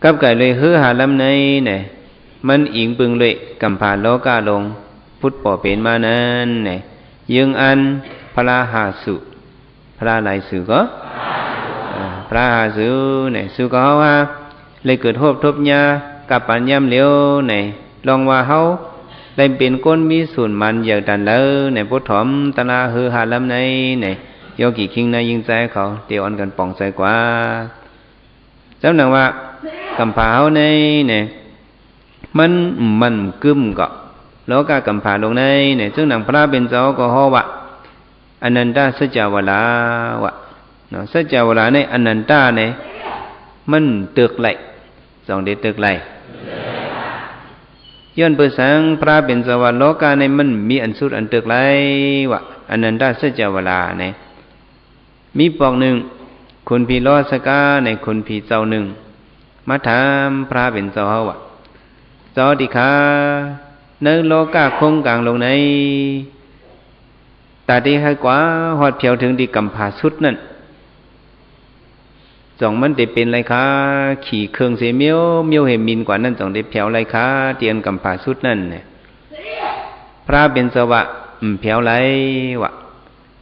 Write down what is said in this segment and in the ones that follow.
กับไก่เลยฮือหาลำในเนี่ยมันอิงปึงเลยกำผ่านโลกาลงพุทธป่อเป็นมานั้นเนี่ยยึงอันพระหาสุพระหลายสุก็พระหาสุเนี่ยสุก็เขาว่าเลยเกิดโหบทบยากับปัญญามเหลียวเนี่ยลองว่าเขาได้เป็นก้นมีส่วนมันอย่างดันแล้วเนี่ยพุทธถมตนาฮือหาลำในเนี่ยโยกี่คิงในยิงใจเขาเตียวอันกันป่องใจกว่าเจ้าหนังว่ากำผาเขาในเนี่ยมันกึมก็แล้วก็กำผาลงในเนี่ยซึ่งหนังพระเป็นเจ้าก็ฮอวะอนันตาสัจจาวลาวะเนาะสัจจาวลาในอนันตาเนี่ยมันตึกไหลสองเด็ดตึกไหลย้อนเปิดสังพระเป็นเจ้าว่าโลกาในมันมีอันสุดอันตึกไหลวะอนันตาสัจจาวลาเนี่ยมีปอกหนึ่งคนพีล้อสกาในคนพีเจ้าหนึ่งมาถามพระเป็นเจ้าว่าเจ้าดิขาในโลกาคงกลางลงในแต่ที่ให้กว่าหอดเพียวถึงดีกำผาสุดนั่นจ่องมันได้เป็นไรคะขี่เครื่องเสียเมียวเห็นมินกว่านั่นจ่องได้เพียวไรคะเตียนกำผาสุดนั่นเนี่ยพระเป็นเจ้าว่าเพียวไรวะ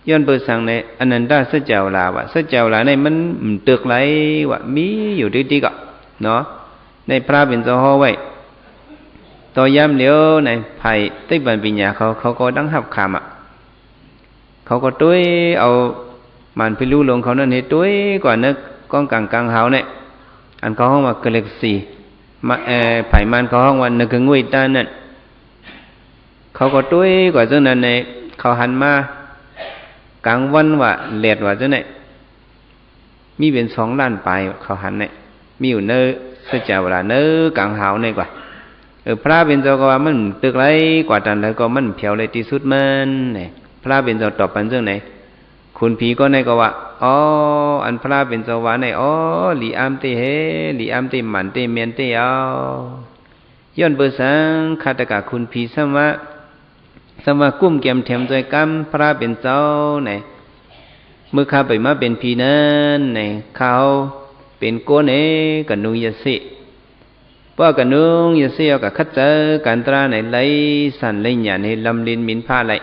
ย้อนเปิดสั่งในอนันตาสัจจาวลาวะสัจจาวลาในมันตึกไรวะมีอยู่ดีๆก็เนาะในพระเป็นเจ้าห้อไว้ต่อยามเหลียวในไผ่ติบันปิญญาเขาก็ดังหับคำอ่ะเขาก็ตุ้ยเอามันพิรู้ลงเขานั่นให้ตุ้ยกว่านึกก้องกลางเฮาเนี่ยอันเขาห้องว่าเกล็กสีมาไผ่มันเขาห้องว่านึกงุยตานั่นเขาก็ตุ้ยกว่าเจ้านั้นในเขาหันมากลางวันว่าเลียดว่าเจ้าไหนมีเป็น2 ล้านปลายเขาหันเนี่ยมีอยู่เนื้อสัจจาวลาเนื้อกลางเฮาเนี่ยกว่าพระเป็นเจ้าก็ว่ามันตึกไรกว่าตันแล้วก็มันเพียวเลยที่สุดมันเนี่ยพระเป็นเจ้าตอบปันเรื่องไหนคุณผีก็ในก็ว่าอ๋ออันพระเป็นเจ้าว่าในอ๋อหลีอามเตเฮหลีอามเตหมันเตเมียนเตเอาย้อนเบอร์สังคาตกะคุณผีสมะกุ้มเกี่ยมเทียมใจกรรมพระเป็นเจ้าเนี่ยเมื่อข้าไปมาเป็นผีนั้นเนี่ยเขาเป็นโกเนกันนุยสิเพราะกันนุยสิเอากับขัดเจอกันตราในไหลสันไหลหยาในลำลินมินผ้าไหล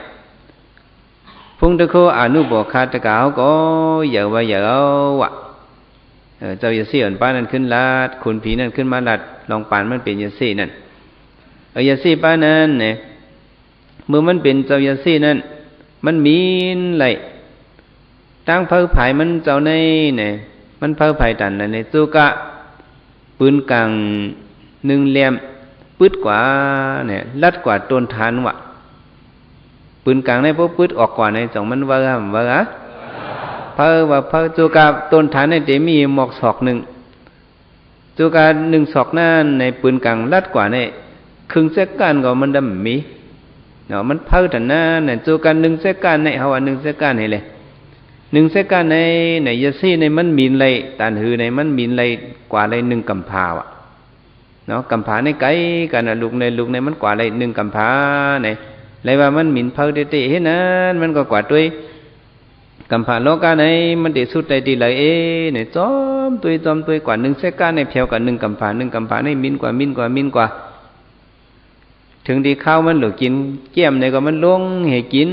พงตะโคอนุบอกคาตะกาวก็อย่าว่าอย่าเอาวะเจ้ายสิอ่อนป้านั่นขึ้นลาดคุณผีนั่นขึ้นมาลาดลองปานมันเป็นยสินั่นยสิป้านั่นเนี่ยเมื่อมันเป็นเจ้ายสินั่นมันมีนไหลตั้งเผาไผ่มันเจ้าในเนี่ยมันเผาไผ่ตันในจุกะปืนกลาง1 เหลี่ยมปืดกว่าเนี่ยลัดกว่าต้นทานวะปืนกลางในพวกปืดออกกว่าในจ่องมันว่าเผาจุกะต้นทานในเดมีหมอกศอก1จุกะ1 ศอกนั่นในปืนกลางลัดกว่าในครึ่งเซกันก็มันดำมีเนาะมันเผาแต่นั่นเนี่ยจุกะ1 เซกันในเขาว่า1 เซกันให้เลย1 เซกันในยาซีในมันมีนเลยตันหือในมันมีนเลยกว่าเลย1 กำพาวะเนาะกำพาในไกลกันนะลูกในมันกว่าเลย1 กำพาในเลยว่ามันมีนเผาเตะเห็นนั้นมันก็กว่าด้วยกำพาโลกาในมันเดสุดใจดีเลยเนี่ยจอมตัวกว่า1 เซกันในเพียวกับ1 กำพาในมีนกว่าถึงที่ข้าวมันหลุดกินเกี่ยมในก็มันลงให้กิน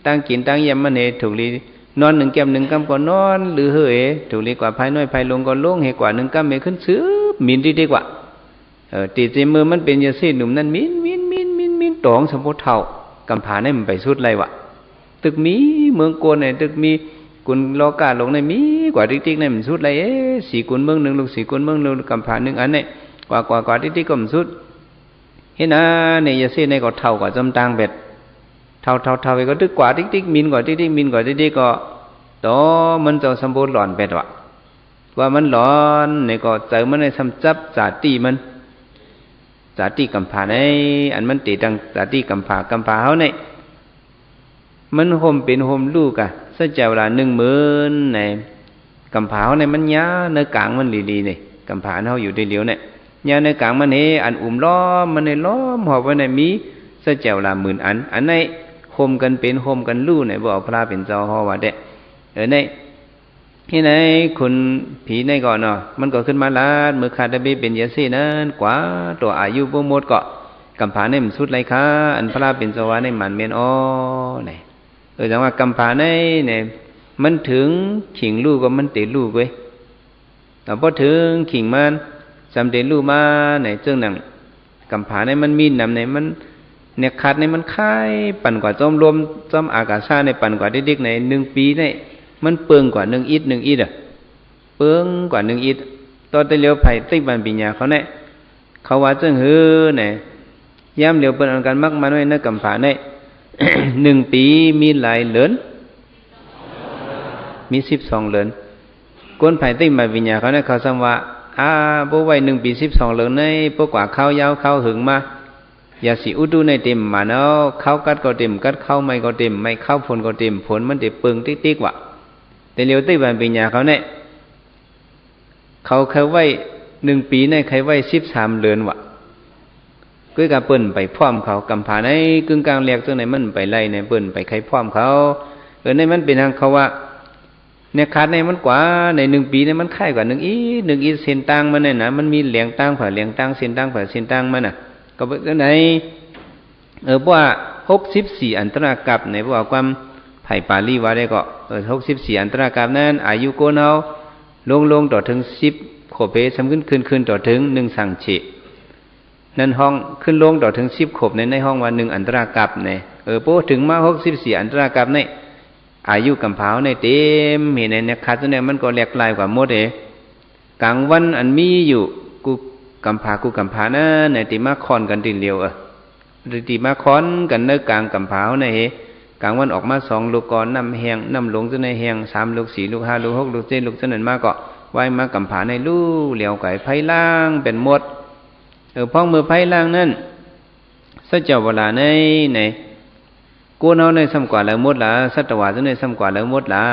ตั้งกินตั้งเยี่ยมมันเหตุถูกลีนอน1 แก้ม1 กำก็นอนหรือเฮยถูกลีกว่าภายน้อยภายลงก็ลงให้กว่า1 กำไม่ขึ้นซื้อมินดีกว่าตีเจมือมันเป็นยาซีหนุ่มนั้นมินตองสมบูรณ์เท่ากำผาในมันไปสุดไรวะตึกมีเมืองโกนในตึกมีกุนโลกาลงในมีกว่าติ๊กในมันสุดไร4 กุนเมือง1ลูก4 กุนเมือง1กำผา1อันเนี่ยกว่าติ๊กก็มันสุดเห็นนะในยาซีในก็เท่ากว่าจำตังเบ็ดเท่าไปก็ตึกกว่าติ๊กมินกว่าติ๊กมินกว่าติ๊กก็ต่อมันจะสมบูรณ์หลอนเป็ดวะว่ามันหลอนในก็เจอมันในสำจับสาตีมันสาตีกำผาในอันมันตีดังสาตีกำผาเขาในมันห่มเป็นห่มลูกอะสัจจาวลา10,000ในกำผาเขาในมันยาในกลางมันลีเนี่ยกำผาเขาอยู่ในเหลียวเนี่ยยาในกลางมันอันล้อมมันในล้อมหอบไว้ในมีสัจจาวลา10,000อันในห่มกันเป็นห่มกันลู่ในบ่อพระเป็นเจ้าฮอว่าเด้ใน ที่ไหนคุณผีในก่อนเนาะมันก็ขึ้นมาลาดมือขาดได้เป็นยาสีนั้นกว่าตัวอายุบ่หมดก็กำผาในมันสุดไรคะอันพระเป็นสวรรค์ในมันเมนอ้อเนี่ยจังว่ากำผาในเนี่ยมันถึงขิงลูกก็มันติดลูกเว้ยแต่พอถึงขิงมันจำเด็ดลูกมาเนี่ยเจ้าหนังกำผาในมันมีนำในมันเนี่ยขาดในมันค่ายปั่นกว่าจอมรวมจอมอากาศชาในปั่นกว่าเด็กๆใน1 ปีเนี่ยมันเปิงกว่า1 อิฐ1 อิฐอ่ะเปิงกว่า1 อิฐตอนแต่เลี้ยวไผ่ติบันปิญญาเขาเนี่ยเขาว่าจังหือเนี่ยย้ำเลี้ยวเปินอันกันมักมันไว้ในกำผาเนี่ย1 ปีมีหลายเหรียญมี12 เหรียญก้นไผ่ติบันปิญญาเขาเนี่ยเขาซ้ำว่าบ่ไว้1 ปี12 เหรียญในพวกกว่าเข้ายาวเข้าหึงมาอย่าสิอุดูในเต็มมาเนาะเข้ากัดก็เต็มกัดเข้าไม่ก็เต็มไม่เข้าผลก็เต็มผลมันจะเปิงติ๊กๆว่ะแต่เลี้ยวติบันปิญญาเขาเนี่ยเขาเคยไว้1 ปีในใครไว้13 เหรียญว่ะก็กับเปิ้นไปพร้อมเขากำผาในกึ่งกลางเรียกจังไหนมันไปไล่ในเปิ้นไปใครพร้อมเขาในมันเป็นทางเขาว่าเนี่ยขาดในมันกว่าใน1 ปีในมันค่ายกว่า1 อี1 อีเส้นต่างมันเนี่ยนะมันมีเหลียงต่างผ่าเหลียงต่างเส้นต่างผ่าเส้นต่างมันน่ะก็เป็นจังไหนว่า64 อันตรกัปในพวกความไผ่ปาลีว่าได้ก็64 อันตรกัปนั้นอายุโกนเฮาลงต่อถึง10 ขบเปสำขึ้นต่อถึง1 สังเฉนั่นห้องขึ้นลงต่อถึง10 ขบในห้องว่า1 อันตรกัปในโปถึงมา64 อันตรกัปในอายุกำผาในเต็มเห็นในเนี่ยขาดเนี่ยมันก็แหลกลายกว่าหมดกลางวันอันมีอยู่กูกำผานะในติมาคอนกันติเลียวหรือติมาคอนกันในกลางกำผาในกลางวันออกมา2 ลูกก่อนน้ำแห้งน้ำหลงจะในแห้ง3 ลูก4 ลูก5 ลูก6 ลูก7 ลูกจะนั้นมาก็ไว้มากำผาในลู่เหลียวไก่ไผ่ล่างเป็นหมดพ้องมือไผ่ล่างนั่นสัจจเวลาในกูเฮาในซ้ำกว่าแล้วหมดละสัตวาจะในซ้ำกว่าแล้วหมดละ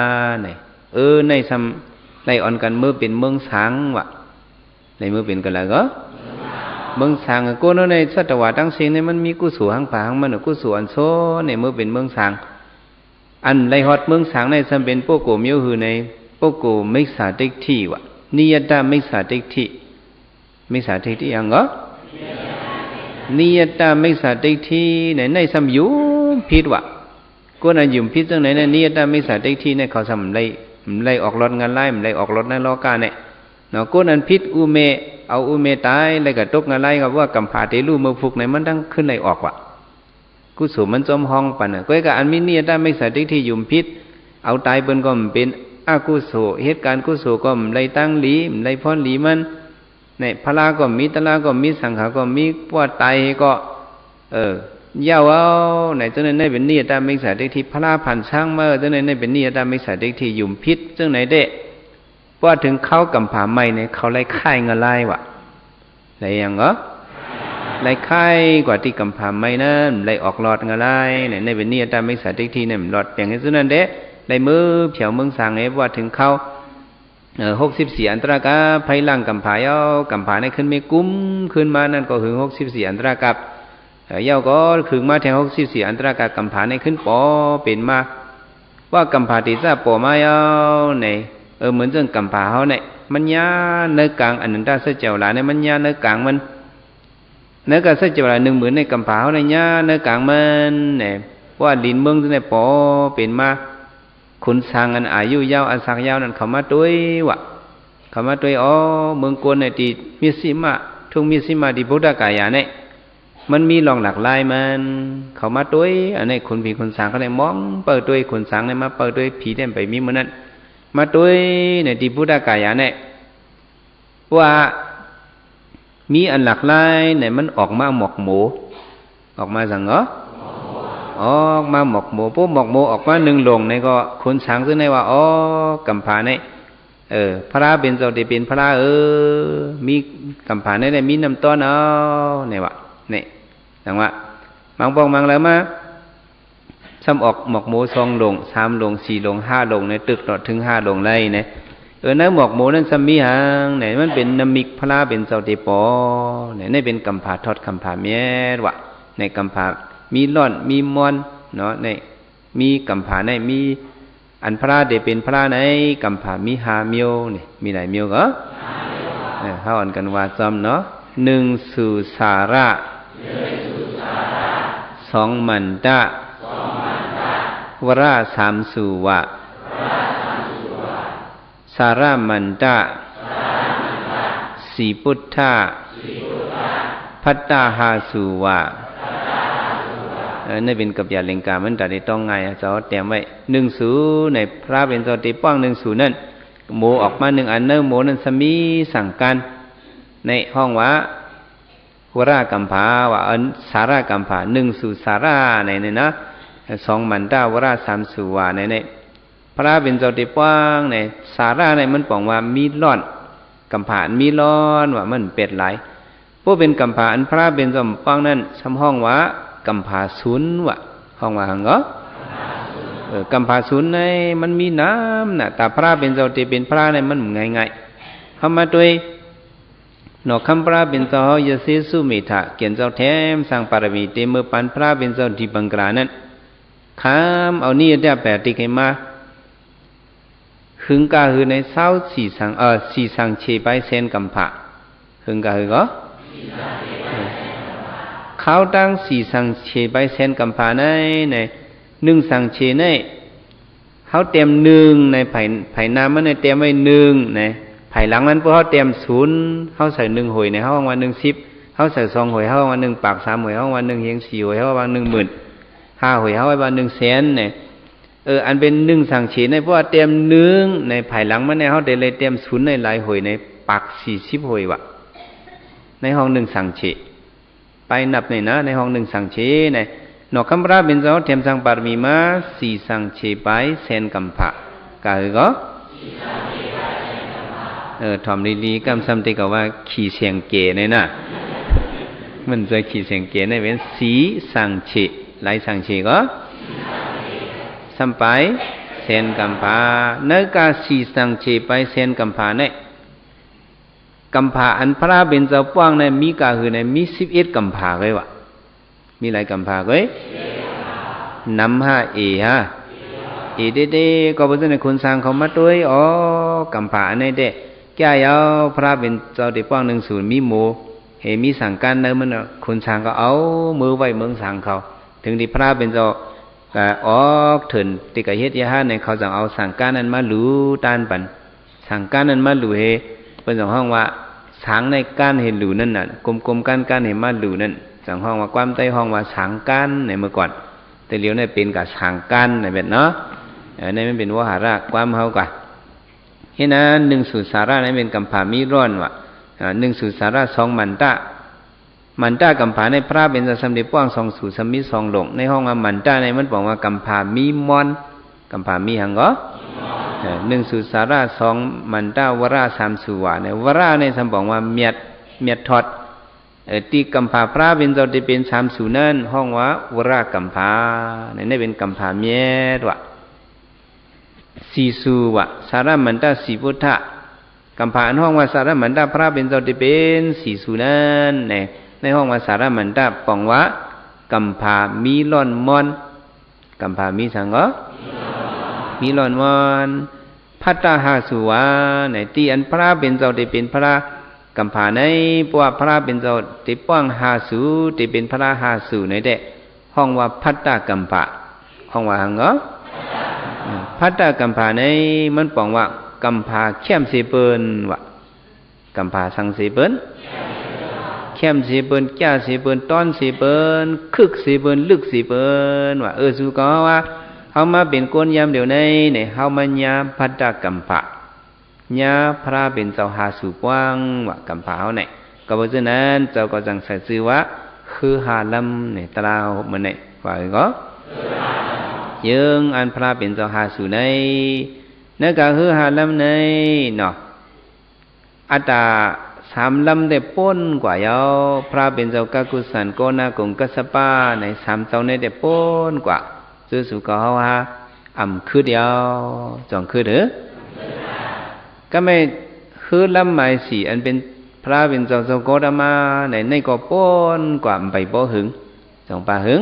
ในซ้ำในอ่อนกันมือเป็นเมืองสังวะในมือเป็นกันแล้วก็เมืองสังกูเฮาในสัตวาตั้งเสียงในมันมีกุศลหังผาหังมันกุศลอันโซในมือเป็นเมืองสังอันไรฮอดเมืองสังในซ้ำเป็นพวกโกมิวหือในพวกโกมิสาติทิวะนิยตามิสาติทิมิสาติทิยังก็นิยตามิสาติทิในซ้ำอยู่พิษวะก็น่ะยุ่มพิษจังไหนเนี่ยนิยตามิสาติทิเนี่ยเขาทำไรออกรถงานไล่ไรออกรถในโลกาเนี่ยเนาะก็นั้นพิษอุเมเอาอุเมตายไรกับตกงานไล่กับว่ากำผาเตลูมือฟุกในมันตั้งขึ้นไรออกวะกุศลมันจมห้องปันก็กับอันมินิยตามิสาติทิยุ่มพิษเอาตายเปิ้นก็เป็นอากุศลเหตุการณ์กุศลก็ไรตั้งหลีไรพรหลีมันในพลาก็มีตลาก็มีสังขารก็มีปวดตายก็ยาวเอาไหนจังไหนเป็นนิยตามิสาติทิพลาผ่านช่างเมื่อจังไหนเป็นนิยตามิสาติทิยุ่มพิษจังไหนเด้ว่าถึงเข้ากำผาใหม่เนี่ยเขาไล่ค่ายเงาไล่วะไรอย่างเหรอไล่ค่ายกว่าที่กำผาใหม่นั้นไล่ออกหลอดเงาไล่ในเป็นนิยตามิสาติทิเนี่ยหลอดอย่างนี้จังนั้นเด้ไล่มือเผียวเมืองสังเนี่ยว่าถึงเข้า64 อันตรากาไพลังกำผาเย้ากำผาในขึ้นไม่กุ้มขึ้นมานั่นก็ถึง64 อันตรากาเย้าก็ถึงมาแทง64 อันตรากากำผาในขึ้นปอเป็นมาว่ากำผาติซ่าปอมาเย้าในเหมือนเรื่องกำผาเขาเนี่ยมันยาเนื้อกลางอันนั้นได้เสียเจ้าหลานเนี่ยมันยาเนื้อกลางมันเนื้อกลางเสียเจ้าหลาน10,000ในกำผาเขาเนี่ยยาเนื้อกลางมันเนี่ยว่าลินเมืองในปอเป็นมาคุณสร้างอันอายุยาวอันสักยาวนั้นเขามาด้วยวะเขามาด้วยเมืองกวนในที่มิสิมาทุ่งมิสิมาที่พุทธกายาเนี่ยมันมีหลองหลักลายมันเขามาด้วยอันนี้คนผีคนสร้างเขาเลยมองเปิดด้วยคนสร้างเนี่ยมาเปิดด้วยผีเด่นไปมีมันนั้นมาด้วยในที่พุทธกายาเนี่ยว่ามีอันหลักลายเนี่ยมันออกมาหมอกหมูออกมาสั่งเหรอออกมาหมกหมูปุ๊บหมกหมูออกมา1 หลงในก็คนช้างซึ่งในว่ากำผาในพระเป็นเจ้าได้เป็นพระมีกำผาในได้มีน้ำต้นเนี่ยวะเนี่ยจังว่าบางปองบางแล้วมาซ้ำออกหมกหมู2 หลง3 หลง4 หลง5 หลงในตึกต่อถึง5 หลงเลยเนี่ยนั้นหมกหมูนั้นซ้ำมีหางเนี่ยมันเป็นน้ำมิกพระเป็นเจ้าได้ปอเนี่ยนี่เป็นกำผาทอดกำผาเมียวะในกำผามีร่อนมีมอนเนาะในมีกำผาในมี อันพระเดเป็นพระในกัมผามีหาเมียวนี่มีหลายเมียวก็เขาอ่านกันว่าจอมเนาะหนึ่งสุสาระสองมันตะวราสามสุวะสาระมันตะสีพุทธะพัตตาหาสุวะนี่เป็นกับยาเล็งกามันแต่ได้ต้องไงจะเตรียมไว้หนึ่งสูในพระเป็นตัวตีป้องหนึ่งสูนั่นโมออกมาหนึ่งอันเนอโมนั้นสมีสั่งการในห้องว่าวรากัมภาว่าอันสารากัมภาหนึ่งสูสาราในนี่นะสองมันตาวราสามสูวาในนี่พระเป็นตัวตีป้องในสาราในมันบอกว่ามีร้อนกัมภามีร้อนว่ามันเป็ดไหลผู้เป็นกัมภาอันพระเป็นตัวป้องนั้นซ้ำห้องว่ากัมภาศูนย์วะห้องว่าหังก็กัมภาศูนย์ในมันมีน้ำนะแต่พระเป็นเจ้าที่เป็นพระในมันง่ายๆเข้ามาด้วยนอกคำพระเป็นเจ้ายศสุเมธะเขียนเจ้าแถมสร้างปารมีเตมือปันพระเป็นเจ้าที่บังกรานั้นข้ามเอานี่ได้แปดติกมาหึงกาหือในเศร้าสี่สังเชไปเซนกัมภาหึงกาหือก็เขาตั้งสี่สังเชไปเซนกัมภาในหนึ่งสังเชในเขาเต็มหนึ่งในไผ่น้ำมันในเต็มไว้หนึ่งในไผ่หลังนั้นพวกเขาเต็มศูนย์เขาใส่หนึ่งหวยในเขาวันหนึ่ง10เขาใส่2หวยเขาวันหนึ่งปาก3หวยเขาวันหนึ่งเฮียง4หวยเขาวันหนึ่ง10,000 5หวยเขาวันหนึ่งแสนเนี่ยอันเป็นหนึ่งสังเชในพวกเต็มหนึ่งในไผ่หลังมันในเขาเดเลยเต็มศูนย์ในหลายหวยในปาก40หวยวะในห้องหนึ่งสังเชไปนับในนะในห้องหนึ่งสังเชในนอกคำพระเป็นเจ้าเทียมสังปารมีมาสี่สังเชไปเซนกัมภะกาหือก็ทอมดีๆกำซ้ำติกว่าขี่เสียงเก๋ในน่ะมันจะขี่เสียงเก๋ในเป็นสีสังเชหลายสังเชก็ซ้ำไปเซนกัมภะเนื้อกาสี่สังเชไปเซนกัมภะในกัมภะอันพระเป็นเจ้าป้องในมีกาหือในมี11กัมภะเลยวะมีหลายกัมภะเลยนำฮะฮะเด็ๆก็เพราะฉะนั้นคนสร้างเขามาด้วยกัมภะในเด็กแก่ยาวพระเป็นเจ้าที่ป้องหนึ่งศูนย์มีหมูมีสั่งการเนื้อมันคนสร้างก็เอามือไว้เมืองสั่งเขาถึงที่พระเป็นเจ้าออกถึงติกะเฮ็ดยาในเขาจะเอาสั่งการนั้นมาหลูตานปันสั่งการนั้นมาหลูเป็นสองห้องว่าสางในก้านเห็นหลูนั่นน่ะกลมๆก้านเห็นมาหลูนั่นสองห้องว่าความใต้ห้องว่าสางก้านในเมื่อก่อนแต่เลี้ยวในเป็นกับสางก้านในแบบเนาะในมันเป็นวหาระความเฮากว่าเห็นนะหนึ่งสุสาระในเป็นกัมภามีร้อนว่ะหนึ่งสุสาระสองมันตะกัมภาในพระเป็นสัมเด็จป้องสองสุสมิสองหลงในห้องมันตะในมันบอกว่ากัมภามีมอนกัมภามีหังก็หนึ่งสุสาระสองมันตะวราสามสุวะในวราในสัมบอกว่าเมียดทอดตีกัมภาพระเป็นเจ้าที่เป็นสามสุนั่นห้องว่าวรากัมภาในนี่เป็นกัมภาเมียดว่ะสีสุวะสาระมันตะสีพุทธะกัมภาในห้องว่าสาระมันตะพระเป็นเจ้าที่เป็นสีสุนั่นในห้องว่าสาระมันตะปองว่ากัมภามีร้อนมอนกัมภามีสังก็มีร้อนมอนพัตตาหาสุวะในตีอันพระเป็นเจ้าที่เป็นพระกัมภาในพวกพระเป็นเจ้าที่ป้องหาสุที่เป็นพระหาสุในเด็กห้องว่าพัตตากัมภาห้องว่าหังก็พัตตากัมภาในมันปองว่ากัมภาเข้มเสเปินวะกัมภาสังเสเปินเข้มเสเปินแก่เสเปินต้อนเสเปินคึกเสเปินลึกเสเปินวะสุก็ว่าเฮามาเป็นก้นยามเดี๋ยวในเฮามาญาพัตตากัมภาญาพระเป็นเจ้าหาสุกว้างวะกัมภาเฮาไหนก็เพราะฉะนั้นเจ้าก็จังใส่ชื่อว่าคือหาลำในตราเหมือนไหนว่าก็ยังอันพระเป็นเจ้าหาสุในนั่นก็คือหาลำในเนาะอัตตาสามลำได้ป้นกว่ายาวพระเป็นเจ้ากากุสันโกนากงกัสปาในสามเจ้าในได้ป้นกว่าซื่อสุก็เฮาฮะคือเดียวจองคือเด้อก็ไม่คือลำหมายสีอันเป็นพระเป็นเจ้าโกดามาในก็ป้นกว่าไปบ่หึงจองปาหึง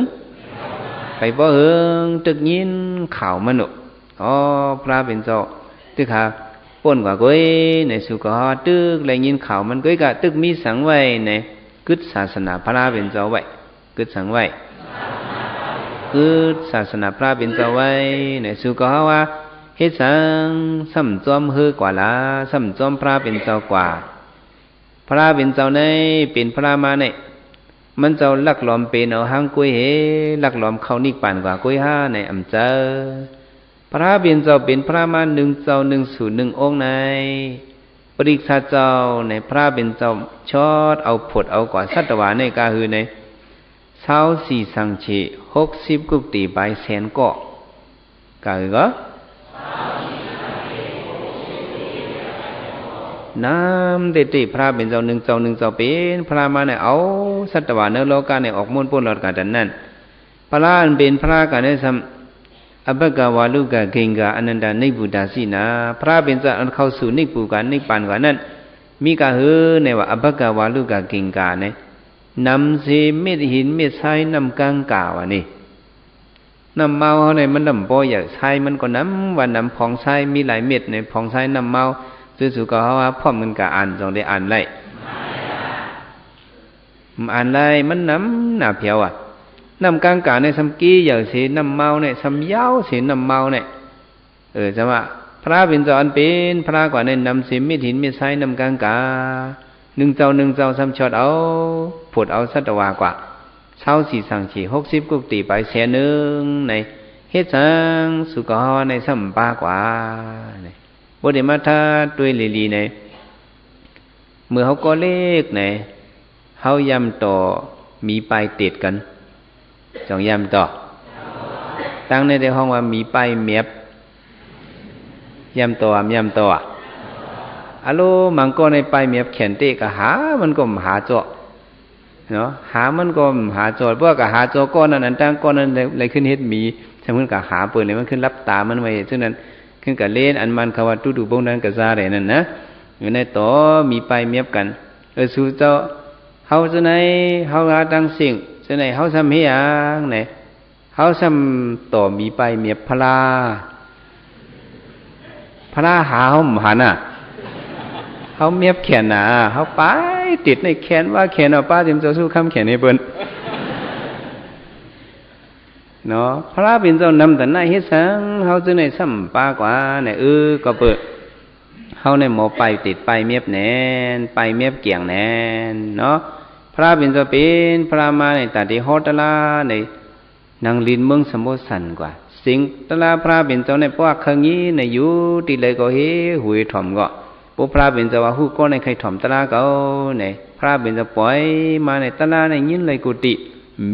ไปบ่หึงตึกยินข่าวมนุษย์ อ๋อพระเป็นเจ้าตึกหาป่นกว่าก้อยในสุกฮอตึกแรงยินข่าวมันก้อยกะตึกมีสังไว้ในกึศศาสนาพระเป็นเจ้าไว้กึศสังไว้กึศศาสนาพระเป็นเจ้าไว้ในสุกฮอว่าเฮ็ดสังสัมจอมเฮือกว่าละสัมจอมพระเป็นเจ้ากว่าพระเป็นเจ้าในเป็นพระมาในมันเจ้าลักหลอมเป็นเอาหางกุ้ยเฮลักหลอมเข้านิกปานกว่ากุ้ยห้าในอำเจอพระเป็นเจ้าเป็นพระมาหนึ่งเจ้าหนึ่งสู่หนึ่งองค์ในปริฆาเจ้าในพระเป็นเจ้าชอดเอาผดเอากว่าสัตวาในกาหือในเช้าสี่สังเช60กุฏิใบแสนเกาะกาหือก็น้ำเด็ดๆพระเป็นเจ้าหนึ่งเจ้าหนึ่งเจ้าเป็นพระมาในเอาสัตวาในโลกาในออกมุ่นปุ่นหลอดกันดันนั้นพระอันเป็นพระกันในสัมอภักวาลุกะเกงกะอนันตานิบุตาสีนาพระเป็นเจ้าอันเข้าสู่นิปุกานิปานกว่านั้นมีกะเฮือในว่าอภักวาลุกะเกงกะในนำเสเม็ดหินเม็ดทรายนำกังกาวะนี่นำเมาเขาในมันนำบ่อยทรายมันก็น้ำวันนำผองทรายมีหลายเม็ดในผองทรายนำเมาสุดๆก็เขาว่าพร้อมกันกับอ่านจงได้อ่านไล่อ่านไล่มันน้ำหนาเพียวอ่ะน้ำกลางกาในสัมกี้อย่างเสียน้ำเมาเนี่ยสัมยาวเสียน้ำเมาเนี่ยจะว่าพระเป็นเจ้าอันเป็นพระกว่าในนำเสียมิถินมิไซน้ำกลางกาหนึ่งเจ้าสัมชดเอาผดเอาสัตวากว่าเช้าสี่สังฉี60กุฏิไปแสนหนึ่งในเฮ็ดสังสุกฮในสัมปากว่าบทมาถ้าด้วยลีในเมื่อเขาก็เลขในเขายำต่อมีไปติดกันจองยำต่อตั้งในห้องว่ามีไปเมียบยำต่อะโลมันก็ในไปเมียบแขนเตะก็หามันก็หาเจาะเนาะหามันก็หาเจาะเพราะก็หาเจาะก้อนนั้นตั้งก้อนนั้นเลยขึ้นเฮ็ดมีสมมุติก็หาเปิดเลยมันขึ้นรับตามันไว้ซึ่งนั้นขึ้นกับเล่นอันมันคำว่าตู้บงนั้นกับซาเรนั่นนะอยู่ในต่อมีไปเมียบกันสู่เจ้าเฮาจะไหนเฮาหาตั้งสิ่งจะไหนเฮาทำให้อย่างไหนเฮาทำต่อมีไปเมียบพลาหาเฮาหันน่ะเฮาเมียบแขนน่ะเฮาไปติดในแขนว่าแขนเอาป้าเต็มเจ้าสู้คำแขนให้เปิ้นเนาะพระเป็นเจ้านำแต่ไหนเฮ็ดสังเฮาจะไหนสัมปากว่าไหนก็เปิดเฮาในหมอไปติดไปเมียบแนนไปเมียบเกี่ยงแนนเนาะพระเป็นเจ้าเป็นพระมาในตัดที่ฮอตลาในนางลินเมืองสมบูรณ์สันกว่าสิงตลาพระเป็นเจ้าในปวกขงี้ในอยู่ที่เลยก็เฮหุยถ่อมก็ปุพระเป็นเจ้าว่าฮู้ก็ในใครถ่อมตลาก็ในพระเป็นเจ้าปล่อยมาในตลาในยินเลยกุฏิ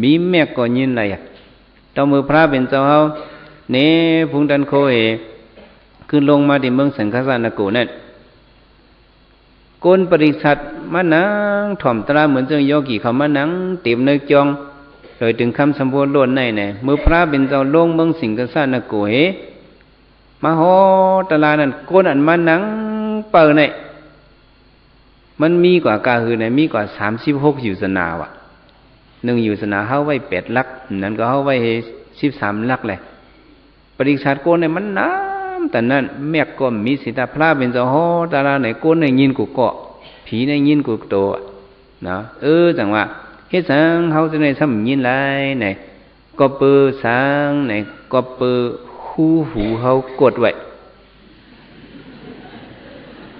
มีแม่ก็ยินเลยต่อมือพระเป็นเจ้าเฮาเนพุงดันโคเอขึ้นลงมาที่เมืองสังฆสานกูนั่นโกนปริษัทมานั่งถ่อมตราเหมือนเจ้าโยกีเขามานั่งเต็มในจองโดยถึงคำสมบูรณ์ล้วนในเนี่ยมือพระเป็นเจ้าลงเมืองสิงฆสานกูเฮมาฮอตลานั่นโกนอันมานั่งเปิดเนี่ยมันมีกว่ากาหือเนี่ยมีกว่า36อยู่สนาวะหนึ่งอยู่สนาเฮาไว้8ลักนั้นก็เฮาไว้13ลักเลยปริษัทโกนเนี่ยมันน้ำแต่นั้นแม่ก็มีสิทธาพระเป็นเจ้าฮอตาลาไหนโกนในยินกูเกาะผีในยินกูโตนะจังว่าเฮ็ดสังเฮาจะในซ้ำยินไรไหนก็เปื้อสังไหนก็เปื้อหูเฮากดไว้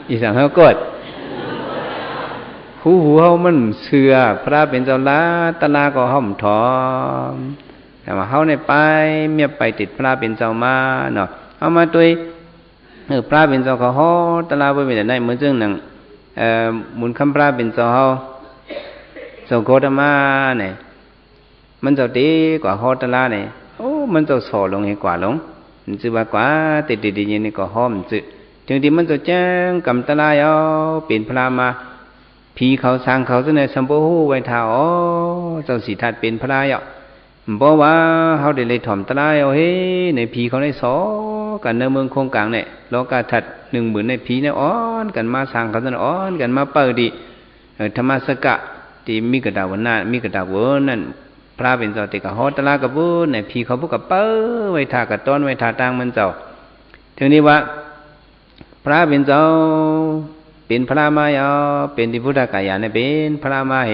อีสังเฮากดหูเฮามันเชื่อพระเป็นเจ้าลาตลาก็ห้อมถอมแต่ว่าเฮาในไปเมียไปติดพระเป็นเจ้ามาเนาะเอามาตัวพระเป็นเจ้าก็ฮอตลาบ่เป็นได้เหมือนจังหนังหมุนคำพระเป็นเจ้าเฮาเจ้าโคตมาเนี่ยมันเจ้าดีกว่าฮอตลาเนี่ยโอ้มันเจ้าสอลงให้กว่าลงมันสิว่ากว่าติดๆๆนี่ก็ห้อมจิถึงที่มันเจ้าแจ้งกำตลาเอาเป็นพระมาผีเขาสร้างเขาจะในสัมโพหูไว้ท่าอ๋อเจ้าสีทัดเป็นพระยะบอกว่าเขาได้เลยถ่อมตะไลเอาเฮ้ในผีเขาในสอกันในเมืองโคงกลางเนี่ยโลกาทัด10,000ในผีเนี่ยอ้อนกันมาสร้างเขาจะอ้อนกันมาเปิดดิธรรมสกะที่มีกระดาษวันนั้นมีกระดาษวันนั้นพระเป็นเจ้าติกะฮอตะลากระบุในผีเขาบุกกระเปิดไว้ท่ากระต้นไว้ท่าต่างมันเจ้า ถึงนี้ว่าพระเป็นเจ้าเป็นพระมาเอาเป็นที่พุทธกายาเนี่ยเป็นพระมาเห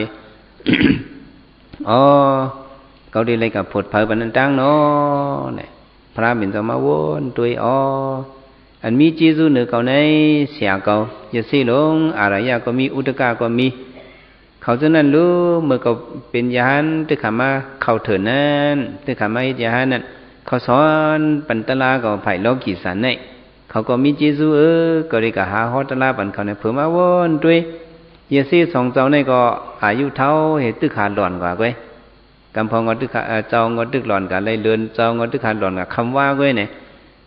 อ๋อเขาดีเลยกับผุดเผยบันนั้นจังเนาะเนี่ยพระเป็นเจ้ามาวนตัวอ๋ออันมีจีซูเนื้อเขาในเสียเขาจะสิลงอะไรยาก็มีอุตกาก็มีเขาฉะนั้นรู้เมื่อเขาเป็นยานตึกขามาเขาเถิดนั้นตึกขามาอิยานนั้นเขาสอนปันตลาก็ไผ่โลกิสันเนี่ยเขาก็มีจีซูก็เลยก็หาฮอตลาปันเขาเนี่ยเผื่อมาวนด้วยเยซี่สองเจ้าเนี่ยก็อายุเท่าเหตุตึกขาหล่อนกว่าเว้ยกำพองก็ตึกขาเจ้าก็ตึกหล่อนกันเลยเลือนเจ้าก็ตึกขาหล่อนกับคำว่าเว้ยเนี่ย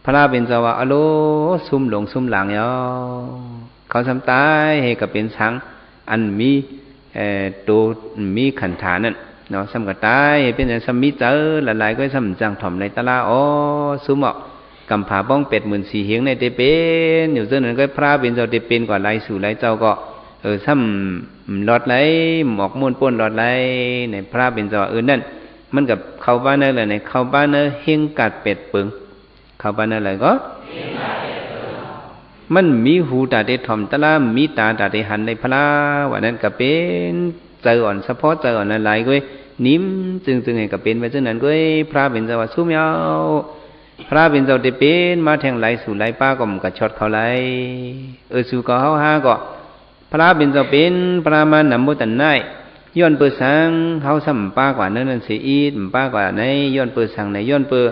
พระเป็นเจ้าว่าอโลซุ่มหลงซุ่มหลังยอเขาทำตายให้กับเป็นช้างอันมีตัวมีขันฐานนั่นเนาะสำกับตายเป็นอย่างสมิเจอหลายๆก็สำจังถ่อมในตลาอ๋อซุ่มออกกำผาบ้องเป็ด14,000เหียงในเตเป็นอยู่เจ้านั้นก็พระเป็นเจ้าเตเป็นกว่าไรสู่ไรเจ้าก็ซ้ำหลอดไหลหมอกม้วนป้นหลอดไหลในพระเป็นเจ้านั่นมันกับเข้าบ้านนั่นแหละในเข้าบ้านนั่นเฮงกัดเป็ดปึงเข้าบ้านนั่นเลยก็มันมีหูตาเตถ่อมตะลามีตาตาเตหันในพระว่านั้นก็เป็นเจออ่อนเฉพาะเจออ่อนนั่นหลายก็นิ่มจึงให้ก็เป็นไปเช่นนั้นก็พระเป็นเจ้าว่าซุ่มยาวพระเป็นเจ้าเตเป็นมาแทงไหลสู่ไหลป้าก็มันก็ช็อตเขาไหลสู่ก็เฮาหาก็พระเป็นเจ้าเป็นพระมานำบุตันได้ย้อนเปิดสังเฮาซ้ำป้ากว่านั้นเสียอีดป้ากว่าในย้อนเปิดสังในย้อนเปิด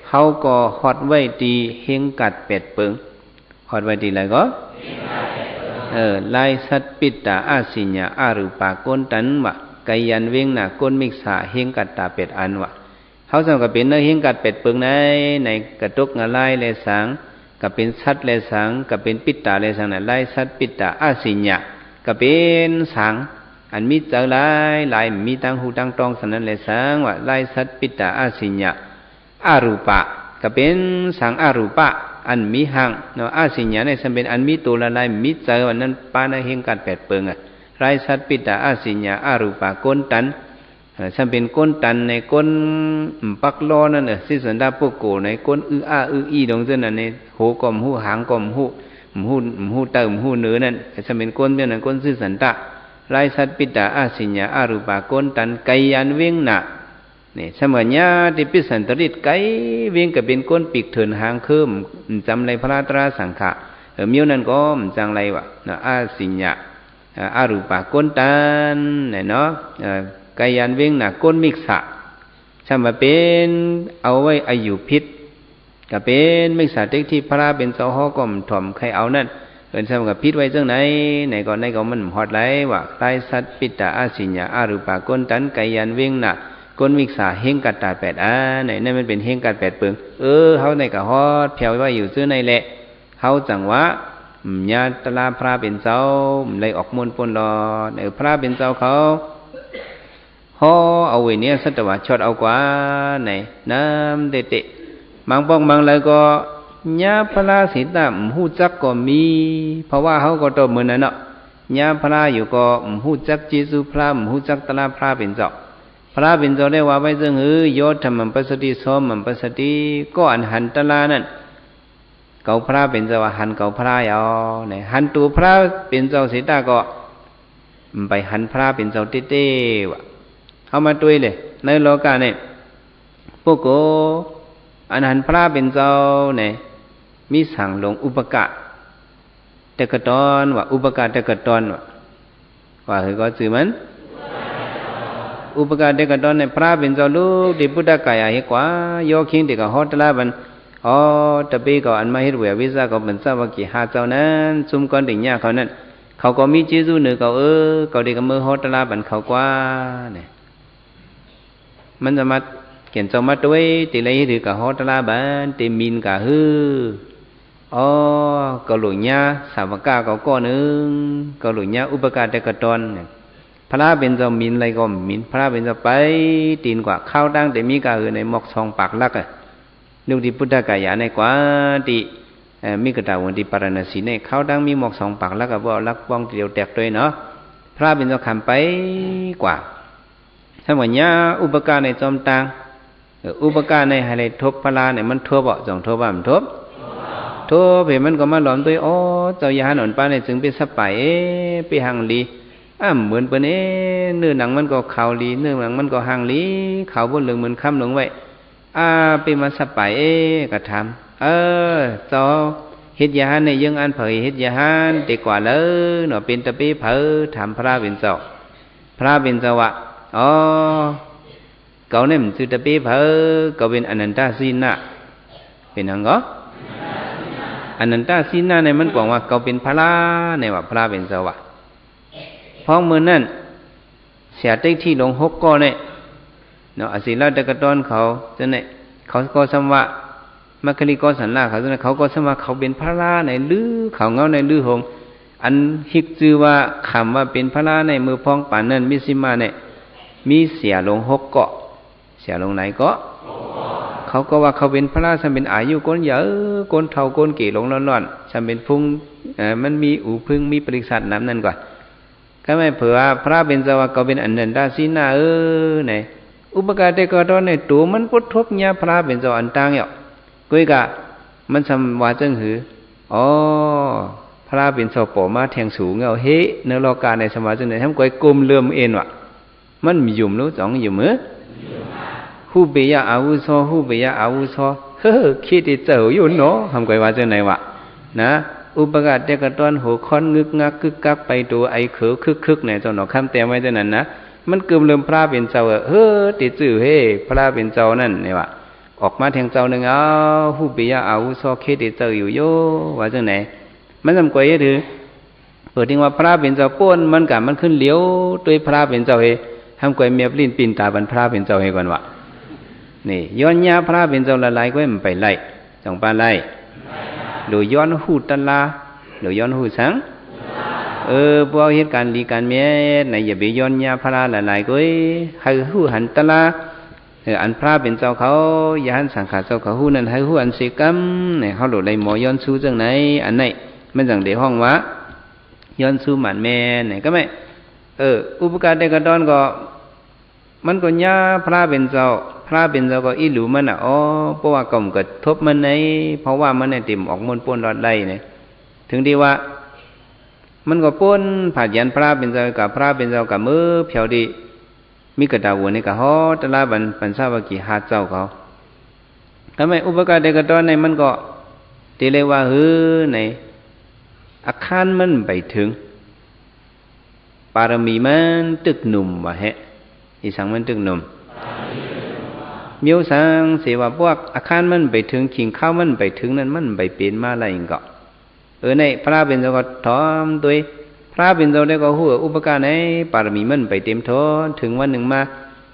เฮาก็ฮอดไว้ตีเฮงกัดเป็ดเปิงฮอดไว้ตีอะไรก็ลายสัตปิตาอาสิญญาอารูปากนตันวะไกยันเวงหน้ากนมิกษาเฮงกัดตาเป็ดอันวะเขาสั่งกับเป็นเนื้อเฮงกัดเป็ดเปิงในกระตุกงาลายเลสังกับเป็นสัตเลสังกับเป็นปิตาเลสังลายสัตปิตาอาสิญญากับเป็นสังอันมีเจอลายมีตั้งหูตั้งตองสันนั้นเลสังวะลายสัตปิตาอาสิญญาอารูปะก็เป็นสังอารูปะอันมีหังเนาะอาสิญญาในสัมเป็นอันมีตัวละลายมีเจอวันนั้นปานะเฮงกัดเป็ดเปิงไรสัตปิตาอาสิญญาอารูปะก้นตันสัมเป็นก้นตันในก้นปักล้อนั่นสิสันดาปุโกในก้นอีดงเส้นนั่นในโหกอมหูหางกอมหูเติมหูเนื้อนั่นสัมเป็นก้นเบี้ยนั่นก้นสิสันตะไรสัตปิตาอาสิญญาอารูปะก้นตันไกยันเวงหนานี่เสมือนญาติปิสันตริตไกเวียงกับเป็นก้นปีกเถินหางเคิมจำไรพระตราสังขะมิ้วนั่นก็จังไรวะอาสิญญาอารูปะก้นตันเนี่ยเนาะไกยันเวียงหนาก้นมิกษะสมเป็นเอาไว้อายุพิษกับเป็นมิกษะเด็กที่พระเป็นเจ้าห้อก็มถ่อมใครเอานั่นสมกับพิษไว้จังไหนก็มันหอดไหลว่าไตสัตปิตาอาสิญญาอารูปะก้นตันไกยันเวียงหนาก้นมิกษาเฮงกัดตาแปดไหนนั่นมันเป็นเฮงกัดแปดเปิงเฮาในกะฮอดแผ่วไว้อยู่ซื้อในแหละเฮาจังวะญาตลาพระเป็นเจ้าเลยออกมนปนรอพระเป็นเจ้าเขาฮอเอาไว้เนี่ยสัตวะชดเอากว่าไหนน้ำเตะบางป้องบางเลยก็ญาพระสิตาหูจักก็มีเพราะว่าเฮาก็ตบมือนั่นเนาะญาพระอยู่ก็หูจักจีสุพระหูจักตลาพระเป็นเจ้าพระเป็นเจ้าได้ว่าไว้ซึ่งโยธรรมปัสสติสมปัสสติก็อันหันตลานั่นเก่าพระเป็นเจ้าหันเก่าพระเอาเนี่ยหันตัวพระเป็นเจ้าสิตาก็ไปหันพระเป็นเจ้าเต้ๆวะเอามาด้วยเลยในโลกาเนี่ยพวกก็อันหันพระเป็นเจ้าเนี่ยมีสั่งลงอุปกะเตกตอนว่าอุปกะเตกตอนว่าคือก็สื่อมันอุปการเด็กตอนในพระเป็นเจ้าลูกที่พุทธกายให้กว่าโยคิงเด็กก็ฮอตลาบันตะปีก็อันมาเฮ็ดเววิซ่าก็เป็นซาวกิหาเจ้านั้นซุ่มก้อนดิ่งยาเขานั้นเขาก็มีจีซูเนื้อเขาเขาเด็กก็มือฮอตลาบันเขากว่าเนี่ยมันจะมาเขียนเจ้ามาด้วยตีเลยหรือกับฮอตลาบันตีมินกับก็หลุยญาสาวกาก็นึงก็หลุยญาอุปการเด็กตอนเนี่ยพระเป็นเจ้ามินอะไรก็มินพระเป็นเจ้าไปตีนกว่าข้าวตั้งแต่มีกาในหมอกซองปากลักนึกที่พุทธกายะในกว่าที่มีกระดาษวันที่ปารณสีในข้าวตั้งมีหมอกซองปากลักว่าลักบ้องเดียวแตกด้วยเนาะพระเป็นเจ้าคำไปกว่าถ้าว่าเนี้ยอุปการในจอมตังอุปการในอะไรทบพระเนี่ยมันทบบ่จงทบบ่มันทบ โทเพมันก็มาหลอมตัวอ๋อเจ้ายาหนอนป้าเนี่ยจึงไปสับไปไปหังลีเหมือนเปิ้นเนื้อหนังมันก็ขาวลีเนื้อหนังมันก็หังลีขาวบนเหลืองเหมือนค่ำลงไว้ไปมาสับไปก็ถามเจ้าเฮ็ดยาในยังอันเผยเฮ็ดยาดีกว่าเลยเนาะเป็นตะปีเผยถามพระเป็นเจ้าพระเป็นเจ้าว่าอ๋อเก่าเนี่ยมันคือตะปีเผยเก่าเป็นอนันตาสีนะเป็นหังก็อนันตาสีนะในมันบอกว่าเก่าเป็นพระในว่าพระเป็นเจ้าว่าเพราะเมื่อนั้นเสียได้ที่ลงหกก้อนเนี่ยเนาะอศิลาตะกะตอนเขาจะเนี่ยเขาก็สมว่ามัคคิริกรสันลาเขาเนี่ยเขาก็สมว่าเขาเป็นพระราในลือเขาเงาในลือหงอันฮิกจือว่าคำว่าเป็นพระราในมือพองป่านนั้นมิสิมาเนี่ยมีเสียลงหกเกาะเสียลงไหนเกาะเขาก็ว่าเขาเป็นพระราฉันเป็นอายุก้นเยอะก้นเท่าก้นกี่ลงร้อนๆฉันเป็นพุ่งมันมีอูพึ่งมีปริษัทน้ำนั่นก่อนก็ไม่เผื่อพระเป็นสวะก็เป็นอันนันดาสีนาเนี่ยอุปการเตกตอนเนี่ยตัวมันพุทธบเนี่ยพระเป็นสวะอันต่างเนี่ยกุยกะมันสมว่าจังหืออ๋อพระเป็นสวะปอมาแทงสูงเอาเฮเนื้อโลกาในสมาจังเนี่ยทำกุยกลมเลื่อมเอ็นวะมันมียุ่มรู้สองยุ่มหูเบียอาวุโสหูเบียอาวุโสคิดที่เจ้าอยู่เนาะทำกุยว่าจังไหนวะนะอุปการเตกตอนหัวค้อนงึกงักคึกกักไปตัวไอเขือคึกเนี่ยเจ้าหนอคำแต่ไว้เท่านั้นนะมันเกือบเริ่มพระเป็นเจ้าติดจื่อพระเป็นเจ้านั่นเนี่ยว่าออกมาแทงเจ้าหนึ่งผู้ปิยะอาวุโสเคติเจ้าอยู่โยว่าจังไหนมันจำกวยถือเปิดทิ้งว่าพระเป็นเจ้าป้นมันกับมันขึ้นเลี้ยวตัวพระเป็นเจ้าทำกวยเมียปลิ้นปิ่นตาบันพระเป็นเจ้าก่อนวะนี่ย้อนยาพระเป็นเจ้าละลายก็มันไปไล่จังปาไล่หรือย้อนหูตะลาหรือย้อนหูสังพวกเหตุการณ์ลีการเมียในอย่าไปย้อนยาพระหลายๆก็ให้หูหันตะลาอันพระเป็นเจ้าเขาอย่าหันสังขารเจ้าเขาหูนั้นให้หูอันสิกรรมเนี่ยเขาหลุดเลยหมอย้อนสู้จังไหนอันไหนมันจังเดี๋ยวห้องวะย้อนสู้หมันแม่เนี่ยก็ไม่อุปการเด็กกระดอนก็มันก็ยาพระเป็นเจ้าพระเป็นเจ้าก็อีหลูมันเพราะว่ากล่อมกระทบมันในเพราะว่ามันเนี่ยติ่มออกมนป้นรอดไล่เนี่ยถึงที่ว่ามันก็ป้นผัดยันพระเป็นเจ้ากับพระเป็นเจ้ากับมือเพียวดีมีกระดาษวนนี่กับฮอตะลาบันปัญชาวกิหาเจ้าเขาทำไมอุปการเด็กกระดอนในมันก็ตีเลยว่าในอาคารมันไปถึงปารมีมันตึกหนุ่มวะอีสังมันตึกหนุ่มมิวสังเสียว่าพวกอาคารมันไปถึงขิงข้าวมันไปถึงนั้นมันไปเปลี่ยนมาอะไรอย่างก็ในพระเป็นเจ้าก็ถอมตัวพระเป็นเจ้าได้ก็หัวอุปการในปารมีมันไปเต็มท้นถึงวันหนึ่งมา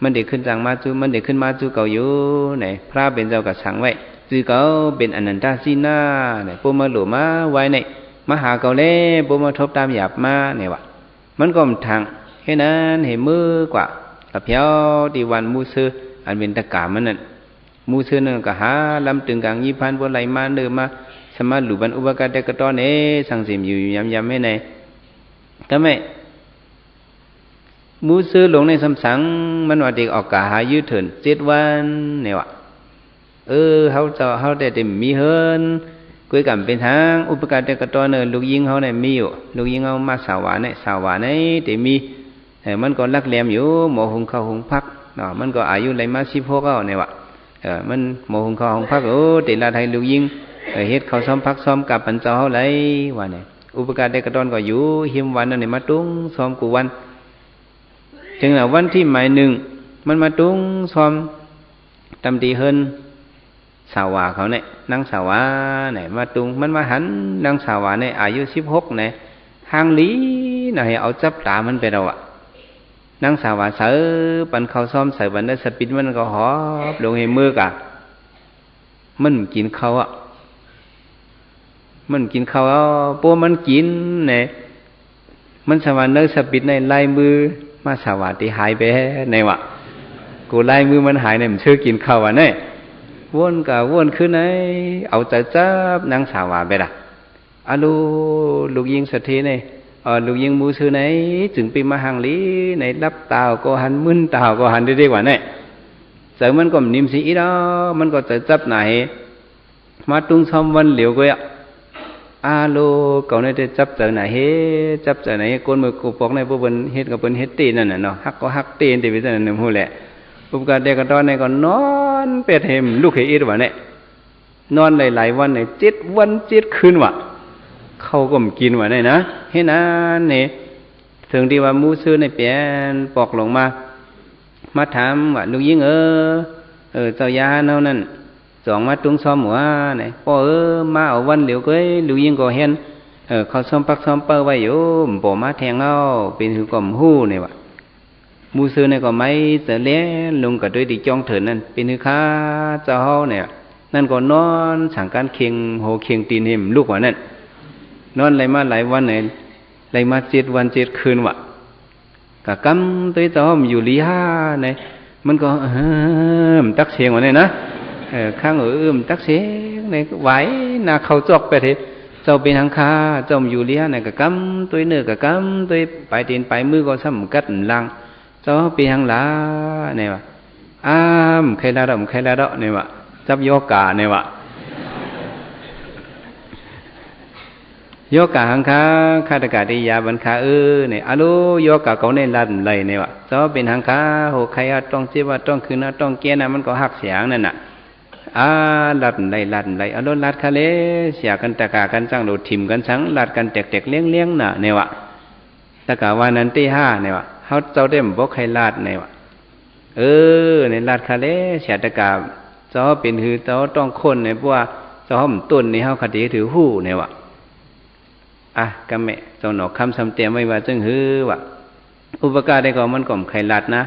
มันเด็กขึ้นจังมาจูมันเด็กขึ้นมาจูเก่าอยู่ไหนพระเป็นเจ้าก็สั่งไว้จูเก่าเป็นอนันตาสีนาไหนปูมาหลวมาไว้ในมหาเก่าเล่ปูมาทบตามหยาบมาเนี่ยวะมันก็ทางแค่นั้นเห็นมือกว่ากับเพียวตีวันมูซื้ออันเป็นตะกามันนั่นมูซื้อนั่นก็หาลำตึงกลางยี่พันบนไหลมาเดิมมาสมาหลุบันอุปการเด็กกระต้อนสังเสมอยู่ยำไม่ในทำไมมูซื้อลงในสำสังมันว่าเด็กออกกาหายืดเถิน7 วันเนี่ยวะเขาได้เต็มมีเฮินคุยกันเป็นทางอุปการเด็กกระต้อนลูกยิงเขาเนี่ยมีอยู่ลูกยิงเขามาสาวาเนี่ยแต่มีมันก็รักแหลมอยู่หมอหงข้าวหงพักมันก็อายุไรมา16เอาเนี่ยวะมันหมอหงข้าวหงพักแต่ละไทยลูกยิงเฮ็ดเขาซ้อมพักซ้อมกับปัญเจ้าเขาไรว่าเนี่ยอุปการเด็กกระต้อนก็อยู่หิมวันนั่นเนี่ยมาตุ้งซ้อมกูวันถึงวันที่หมายหนึ่งมันมาตุ้งซ้อมตำตีเฮินสาวาเขาเนี่ยนางสาวาเนี่ยมาตุ้งมันมาหันนางสาวาเนี่ยอายุ16เนี่ยหางลีน่ะให้เอาจับตามันไปเราอะนางสาวาเสือปันเขาซ้อมเสือปันได้สปิดมันก็หอบลงให้มือกะมันกินเขาอะมันกินเขาพวกมันกินเนี่ยมันสวรรค์เนื้อสปิดในลายมือมาสวัสดีหายไปในวะกูลายมือมันหายเนี่ยมันชื่อกินเขาอ่ะเนี่ยวนกับวนขึ้นไหนเอาใจจับนางสาวาไปละลูกยิงสถีเนี่ยลูกยิงมูซื้อไหนจึงปีมาหังลีในรับตาวก็หันมึนตาวก็หันได้กว่าเนี่ยเสริมมันก็นิ่มสีอีดมันก็ใจจับไหนมาตุ้งซ้อมวันเหลียวก็ โลเก่าในได้จับเจอไหนเฮ็ดจับเจอไหนก้นมือกูปอกในพวกเปิ้นเฮ็ดกับเปิ้นเฮ็ดตีนั่นน่ะเนาะฮักก็ฮักตีนที่เป็นนั่นฮู้แหละอุปการเด็กก็ตอนนี้ก็นอนเป็ดเห็มลูกเฮ็ดว่าเนี่ยนอนหลายๆวันเนี่ย7 วัน 7 คืนว่ะเขาก็มกินว่ะเนี่ยนะเฮ็ดนั้นนี่ถึงที่ว่ามูซื้อในเปลี่ยนปอกลงมาถามว่าลูกยิงเจ้ายาเนานั่นสองมาตรงซ้อมหัวไหนพ่อมาเอาวันเหลียวก็ลูกยิงก็เห็นเขาซ้อมปักซ้อมเปิ้ลไว้อยู่บ่มาแทงเอาเป็นหือกล่อมหู้เนี่ยว่ะมูซื้อเนี่ยก็ไม่จะเลี้ยลงกับด้วยดิจ้องเถินนั่นเป็นหือค้าเจ้าเนี่ยนั่นก็นอนสั่งการเคียงโหเคียงตีนหิมลูกว่านั่นนอนอะไรมาหลายวันเนี่ยอะไรมา7 วัน 7 คืนว่ะกะกำตัวเจ้าอยู่ลีห้าเนี่ยมันก็ตักเสียงว่าเนี่ยนะข้างตักเสียงเนี่ยไหวนาเขาจอกไปทีเจ้าเป็นทางคาเจ้าอยู่ลีห้าเนี่ยกะกำตัวเนื้อกะกำตัวปลายตีนปลายมือก็ซ้ำกัดลังเจ้าเป็นทางลาเนี่ยว่ะใครละดอกใครละดอกเนี่ยว่ะจับโยกาเนี่ยว่ะโยกาหังคาคาตกาติยาบันคาเนี่ยอโลโยกาเขาในลันเลยเนี่ยว่ะเจ้าเป็นหังคาโหใครต้องเจ็บว่าต้องคืนต้องเกี้ยนะมันก็หักเสียงนั่นน่ะลัดเลยอโลลัดคาเลเสียกันตะกากันจังโดดถิ่มกันสังลัดกันแตกเลี้ยงน่ะเนี่ยว่ะตะกาวันนั้นที่5เนี่ยว่ะเขาเจ้าเต็มบอกใครลัดเนี่ยว่ะในลัดคาเลเสียตะกาเจ้าเป็นหือเจ้าต้องคนเนี่ยเพราะว่าเจ้าห่มต้นนี่เขาคดีถือหู้เนี่ยว่ะกะแม่เจ้าหนอกคำสำเตียมไว้ว่าจึงหือว่ะอุปการได้ก็มันก่อมไข่ลัดนะ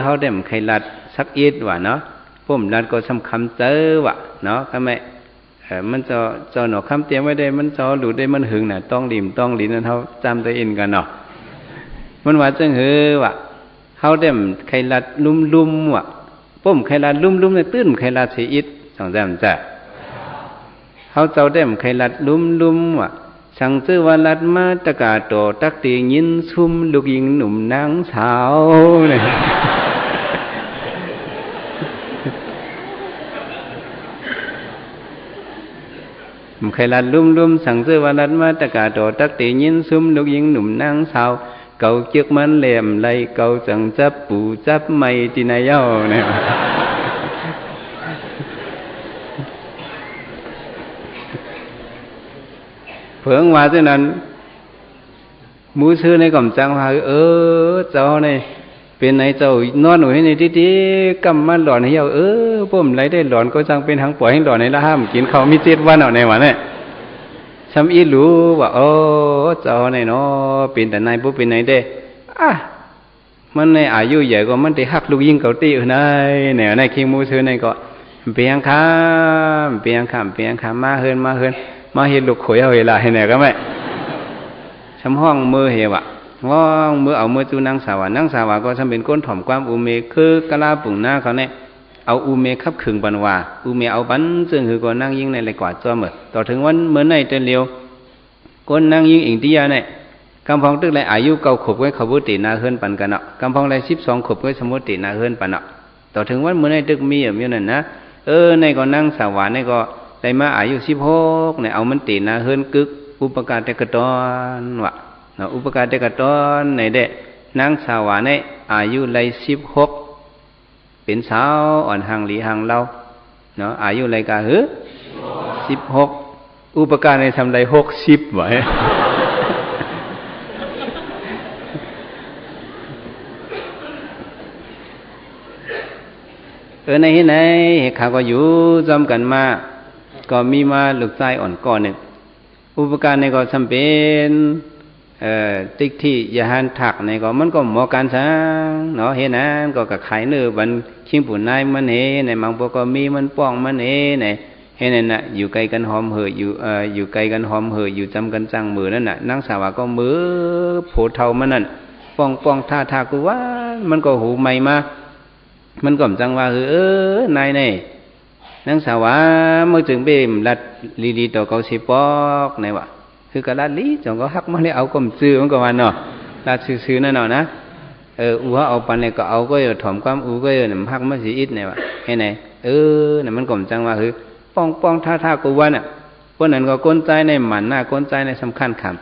เขาได้มไข่ลัดสักอีดว่ะเนาะพุ่มลัดก็สำคำเจอว่ะเนาะกะแม่มันเจ้าหนอกคำเตียมไว้ได้มันเจ้าหลุดได้มันหึงน่ะต้องหลินั่นเขาจำตัวเองกันเนาะมันว่าจึงหือว่ะเขาได้มไข่ลัดลุ่มว่ะพุ่มไข่ลัดลุ่มเนี่ยตื้นไข่ลัดสีอีดสองแจ่มจ้ะเขาเจ้าได้มไข่ลัดลุ่มว่ะสังเจอว่าลัดมาตะกาโตตักตียินซุ่มลูกยิงหนุ่มนางสาวเนี่ยใครลัดลุ่มสังเจอว่าลัดมาตะกาโตตักตียินซุ่มลูกยิงหนุ่มนางสาวเก่าเจือกมันแหลมไหลเก่าจังจับปูจับไม่ที่นายเย้าเนี่ยเพิ่งว่าเท่านั้นมูซื้อในกล่อมจังว่าเจ้าเนี่ยเป็นไหนเจ้านอนหนูให้ในที่กำมันหลอนให้เยาผมไรได้หลอนก็จังเป็นทางปล่อยให้หลอนในละห้ามกินเขามี7 วันเอาในวันเนี่ยซ้ำอีรู้ว่าเจ้าเนี่ยเนาะเป็นแต่นายปุ๊บเป็นไหนได้มันในอายุใหญ่ก็มันได้หักลูกยิงเก่าตีเนี่ยในคิงมูซื้อในก็เปียงข้ามมาเฮินมาเห็นลูกข่อยเอาเวลาให้ไหนก็ไม่ช้ำห้องมือเหวะห้องมือเอามือจูนางสาวก็ทำเป็นก้นถ่อมความอุเมคือกะลาปุ่งหน้าเขาเนี่ยเอาอุเมขับขึงบันว่าอุเมเอาบันซึ่งคือก่อนนั่งยิงในไรกว่าจอมต่อถึงวันเหมือนในเตลียวก้นนั่งยิงอิงที่ยาเนี่ยกำพองตึกไรอายุ9 ขวบไว้ขบุตินาเฮินปันกันเนาะกำพองไร12 ขวบไว้สมุตินาเฮินปันเนาะต่อถึงวันเหมือนในตึกมีอย่างนั้นนะในก็นั่งสาวในก็ได้มาอายุ16เนี่ยเอามันตีนาเฮิรนกึกอุปการเตกตอนวะเนาะอุปการเตกตอนในเด็นางสาวในอายุไร16เป็นสาวอ่อนห่างหลีห่างเล่าเนาะอายุไรกะ16อุปการในทำไร60ไว้ในที่ไหนข้าก็อยู่จำกันมาก็มีมาลูกชายอ่อนก่อนหนึ่งอุปการในก็จำเป็นติ๊กที่ยาหันถักในก็มันก็หมอการสังเนาะเห็นนะก็กับขายเนื้อบันชิมปุ่นนายมันในบางพวกก็มีมันป้องมันในเห็นนั่นน่ะอยู่ไกลกันหอมเหยอยู่ไกลกันหอมเหยอยู่จำกันจังมือนั่นน่ะนางสาวก็มือโผเท่ามันนั่นป้องท่ากูว่ามันก็หูใหม่มามันก็จังว่านายเนี่ยนางสาวเมื่อถึงเบมลัดลีต่อเขาสิปอกไหนวะคือกะลัดลีจงก็ฮักมาเลยเอากลมซื้อมันก็วันเนาะลัดซื้อนั่นเนาะนะอูเอาปันเนี่ยก็เอาก็อยู่ถ่อมความอูก็อยู่หนึ่งฮักมาสีอิดไหนวะให้ไหนเนี่ยมันก็จังว่าป้องท่ากูว่าน่ะ วกนั้นก็ก้นใจในหมันหน้าก้นใจในสำคัญครับ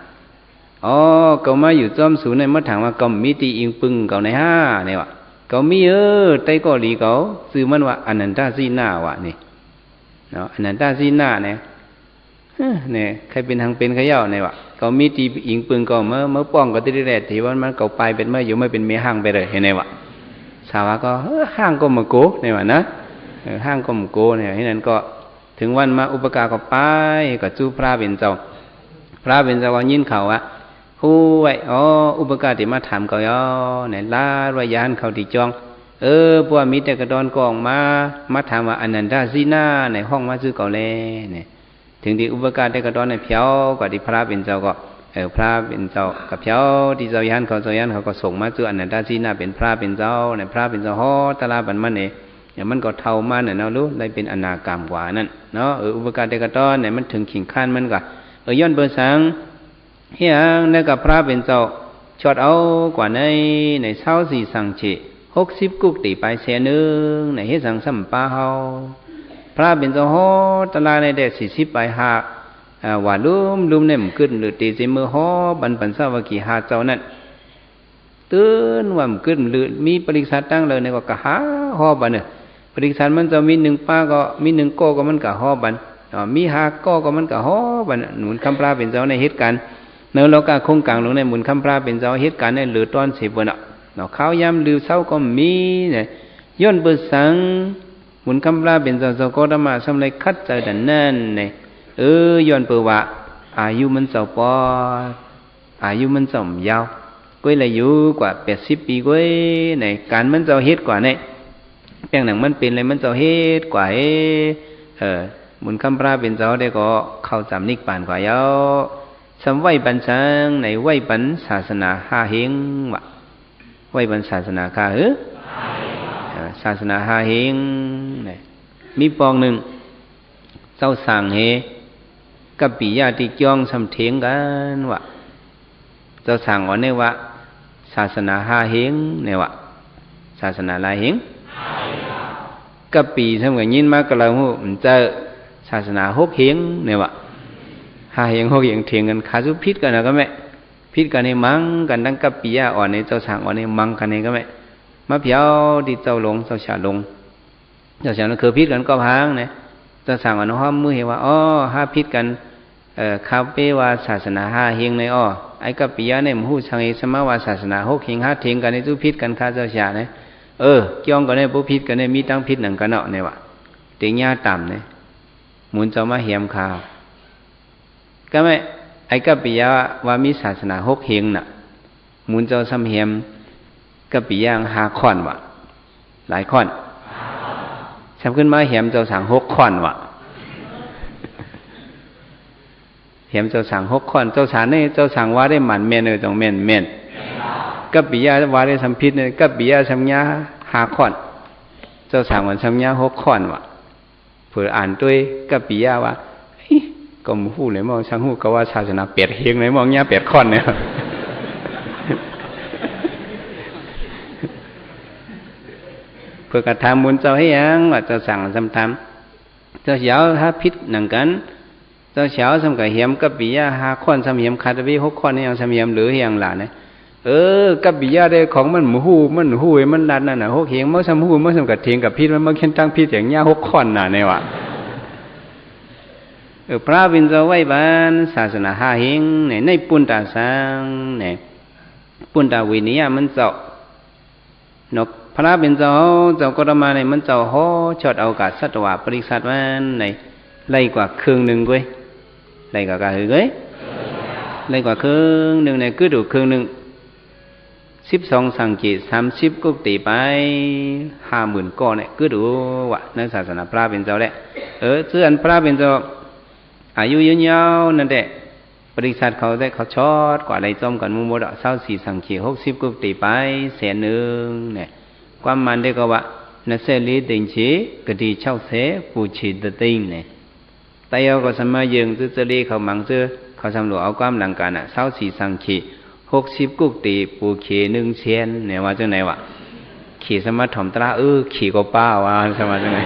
อ๋อก็มาอยู่จอมสูในมาถามว่าก็มีตีอิงปึงเก่าในห้าเนี่ยวะก็มีไต้ก็หลีเขาซื้อมันว่าอนันตาสีหน้าวะนี่เนาะอนันตาสีหน้าเนี่ยเนี่ยใครเป็นทางเป็นขย่าเนี่ยวะก็มีตีอิงปึงก็เมื่อป้องก็ติดแรกที่ว่ามันเก่าไปเป็นเมื่ออยู่ไม่เป็นเมียห้างไปเลยเห็นไหมวะสาวก็ห้างก็มาโก้เนี่ยวะนะห้างก็มาโก้เนี่ยที่นั้นก็ถึงวันมาอุปการก็ไปก็จู้พระเป็นเจ้าพระเป็นเจ้าก็ยินเขาอะผู้ไว้อ๋ออุปการที่มาถามเขาย่อเนี่ยลาดวายานเขาที่จองพวกมีแต่กระดอนกองมาถามว่าอนันตาสีหน้าในห้องมาซื้อเก่าเลยเนี่ยถึงที่อุปการได้กระดอนในเพียวกว่าที่พระเป็นเจ้าก็พระเป็นเจ้ากับเพียวที่เจ้ายานเขาก็ส่งมาซื้ออนันตาสีหน้าเป็นพระเป็นเจ้าในพระเป็นเจ้าฮอตลาบันมันเนี่ยอย่างมันก็เท่ามาเนี่ยเนาะรู้ได้เป็นอนากรรมกว่านั่นเนาะอุปการได้กระดอนเนี่ยมันถึงขิงขั้นมันก็ย้อนเบอร์สังเฮียงในกับพระเป็นเจ้าชดเอากว่าในเช้าสี่สังเจ60 กุกตีไปเสียนึงในเฮ็ดสังสัมปาเฮาพระเป็นเจ้าฮอตลาในแดด40ไปหาว่าลุ่มเนี่ยมันขึ้นหรือตีเสมือฮอปันสาวกีหาเจ้านั่นตื่นว่ามันขึ้นหรือมีปริษัทตั้งเลยในก็กะหาฮอบันเนี่ยปริษัทมันจะมี1ป้าก็มี1ก้อก็มันกะฮอบันมี5ก้อก็มันกะฮอบันหนุนคำพระเป็นเจ้าในเหตุการณ์เนื้อเราก็คงกลางลงในหมุนคำพระเป็นเจ้าเหตุการณ์ในหรือตอน10วันเนาะข้าวยำลือเศร้าก็มีเนี่ยย้อนเปิดสังหมุนคำพระเป็นเจ้าก็ธรรมะสำเร็จคัดใจดันนั่นเนี่ยย้อนเปิดว่าอายุมันเจ้าปออายุมันเจ้ายาวก้อยเลยอยู่กว่า80 ปีก้อยในการมันเจ้าเหตุกว่าเนี่ยเพียงหนังมันเป็นเลยมันเจ้าเหตุกว่าหมุนคำพระเป็นเจ้าได้ก็เข้าจำนิกปานกว่ายาวสำไว้ปัญชังในไว้ปัญศาสนา5เฮงวะไว้ปัญศาสนาค่าศาสนา5เฮงเนี่ยมีปองหนึ่งเจ้าสั่งเฮกับปิยาติจ้องสำเถียงกันวะเจ้าสั่งว่าเนี่ยว่าศาสนา5เฮงเนี่ยวะศาสนาลายเฮงกับปีทำกับยินมากกระเรามันเจอศาสนา6เฮงเนี่ยวะ5เฮง6เฮงเถียงกันขาสุพิษกันนะก็แม่พิษกันในมังกันดังกับปิยาอ่อนในเจ้าสั่งอ่อนในมังกันในก็แม่มาเพียวที่เจ้าหลงเจ้าฉาลงเจ้าฉานั่นคือพิษกันก็พังเนี่ยเจ้าสั่งอ่อนห้อมมือเห็นว่าห้าพิษกันข้าวเปว่าศาสนา5เฮงในไอ้กับปิยาเนี่ยมู้ชังเอสมาว่าศาสนา6เฮง5เถียงกันในทุพิษกันข้าเจ้าฉาเนี่ยเกี่ยงกันในผู้พิษกันในมีตั้งพิษหนึ่งกันเนาะเนี่ยวะเตียงยาต่ำเนี่ยหมุนเจ้ามาเหี่ยมข่าวก็ไม่ไอ้กับปิยาว่ามีศาสนา6เฮงน่ะหมุนเจ้าซ้ำเหี่ยมกับปิยา5ข้อนวะหลายข้อนทำขึ้นมาเหี่ยมเจ้าสั่ง6ข้อนวะเหี่ยมเจ้าสั่ง6ข้อนเจ้าสารเนี่ยเจ้าสั่งว่าได้หมันเมนต้องเมนกับปิยาว่าได้สัมพิษเนี่ยกับปิยาสัมญา5ข้อนเจ้าสั่งวันสัมญา6ข้อนวะเผื่ออ่านด้วยกับปิยาว่าก็มูฮู้เลยมองช่างฮู้ก็ว่าศาสนา8เฮงเลยมองญา8ข้อนเนี่ยเพื่อกระทำบุญเจ้าให้ยังว่าเจ้าสั่งสำทำเจ้าเฉาถ้าพิษหนังกันเจ้าเฉาสำกับเหี่ยมกับปิยา5ข้อนสำเหี่ยมคาตวี6ข้อนนี่ยังสำเหี่ยมหรือยังหล่ะเนี่ยกับปิยาได้ของมันมูฮู้มันลัดนั่นน่ะ6เฮงมันสำฮู้มันสำกับเถียงกับพิษมันมาเขียนตั้งพิษอย่างญา6ข้อนน่ะเนี่ยวะพระบินเจ้าไว้บ้านศาสนา5เฮงในปุณตาสังเนี่ยปุณตาวินิยมันเจ้านกพระเป็นเจ้าก็มาในมันเจ้าห่อชดเอากับสัตว์ว่าปริสัตมันในไล่กว่าครึ่งหนึ่งเว้ยไล่กว่ากะหือเว้ยไล่กว่าครึ่งหนึ่งในคือดูครึ่งหนึ่ง12สังเกต30กุกตีไป50,000ก้อนเนี่ยคือดูว่าในศาสนาพระเป็นเจ้าแหละซึ่งอันพระเป็นเจ้าอายุยืนยาวนั่นแหละปริษัทเขาได้เขาชอดกว่าไรจอมกันมุมดอก24สังเกต60กุกตีไป100,000เนี่ยความมันได้ก็ว่า24ติงชีกติ60ปูชีตติงเนี่ยแต่เอาก็สมัยยังจะเรียกเขามังเจอเขาสำรวจเอาความหลังกัน24สังเกต60กุกตีปูเข1,000เนี่ยว่าจังไหนวะขี่สมาถ่อมตราขี่ก็ป้าว่าสมาจังไหน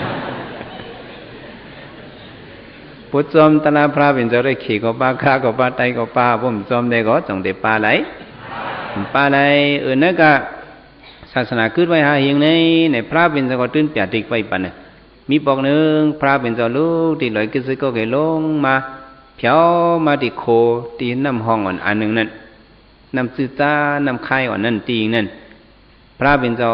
พุทธจอมตนาพระเป็นเจ้าได้ขี่ก็ป้าข้าก็ป้าไตก็ป้าผมจอมได้ก็จงได้ป้าไหลป้าไหลนั่นก็ศาสนาขึ้นไว้หาเฮงในพระเป็นเจ้าก็ตื่นเปียติกไปปันเนี่ยมีปอกหนึ่งพระเป็นเจ้าลูกที่ลอยกิจก็เกลงมาเพียวมาที่โคที่น้ำห้องอันหนึ่งนั่นน้ำซื่อตาน้ำไข่อ่อนนั่นตีนั่นพระเป็นเจ้า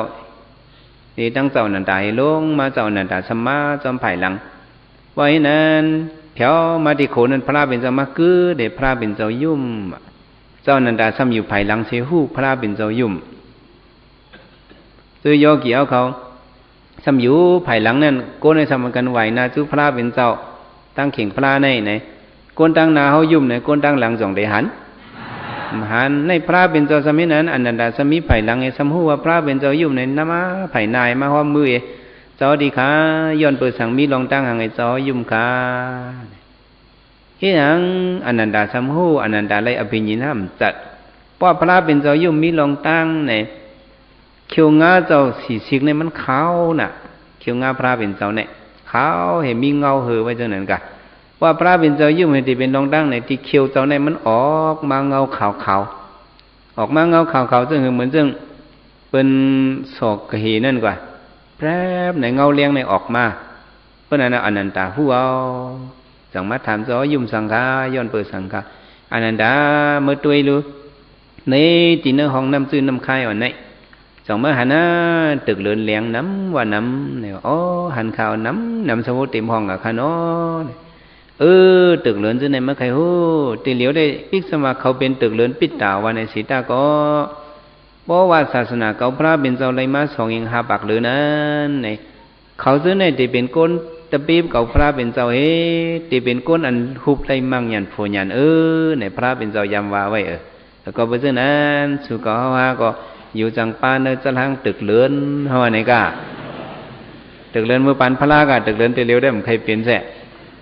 ที่ตั้งเจ้านันตาให้ลงมาเจ้านันตาสมาจอมไผ่หลังไว้นั้นเพียวมาที่โคนั้นพระเป็นเจ้ามากือเด็พระเป็นเจ้ายุ่มเจ้านันตาซ้ำอยู่ไผ่หลังเสียหูพระเป็นเจ้ายุ่มซื้อโยกี่เอาเขาซ้ำอยู่ไผ่หลังนั่นโกนในสมกันไหวนาซื้อพระเป็นเจ้าตั้งเข่งพระในโกนตั้งนาเขายุ่มในโกนตั้งหลังจงได้หันในพระเป็นเจ้าสมินั้นอันนันดาสมิไผ่หลังไอ้สมหูว่าพระเป็นเจ้ายุ่มในน้ำมาไผ่นายมาห้อมมือเจ้าดีขาย้อนเปิดสังมีลองตั้งหางไอ้เจ้ายุ่มขาที่หนังอันนันดาสมหูอันนันดาไล่อภิญินห้ามจัดเพราะพระเป็นเจ้ายุ่มมีลองตั้งในเขียวงาเจ้าสีสิกในมันขาวน่ะเขียวงาพระเป็นเจ้าเนี่ยขาวเห็นมีเงาเหอไว้จังนั้นกันว่าพระเป็นเจ้ายุ่มให้ที่เป็นรองดั้งในที่เขียวเจ้าในมันออกมาเงาขาวออกมาเงาขาวซึ่งเหมือนซึ่งเป็นศอกกระหีนั่นกว่าแปรบในเงาเลี้ยงในออกมาเพราะนั้นอนันตาผู้เอาจังมาถามเจ้ายุ่มสังฆาย้อนเปิดสังฆาอนันตาเมื่อตัวรู้ในที่เนื้อห้องน้ำซื่อน้ำคายอ่อนในจังมาหันตึกเลือนเลี้ยงน้ำว่าน้ำเนี่ยอ๋อหันข่าวน้ำสมุทรเต็มห้องกับขนมตึกเลือนซึ่งในเมื่อใครหูตีเหลียวได้พิกสมาเขาเป็นตึกเลือนปิดตาวันในสีตาก็เพราะว่าศาสนาเขาพระเป็นเจ้าไรมา2 อิง5 ปากหรือนั้นในเขาซึ่งในที่เป็นก้นตะปีบเขาพระเป็นเจ้าที่เป็นก้นอันหุบไรมั่งยันโผยันในพระเป็นเจ้ายำว่าไว้แล้วก็เพราะฉะนั้นสุกเขาก็อยู่จังปาเนจะล้างตึกเลือนเฮาไหนกะตึกเลือนมือปันพระกะตึกเลือนตีเหลียวได้มันใครเป็นแท้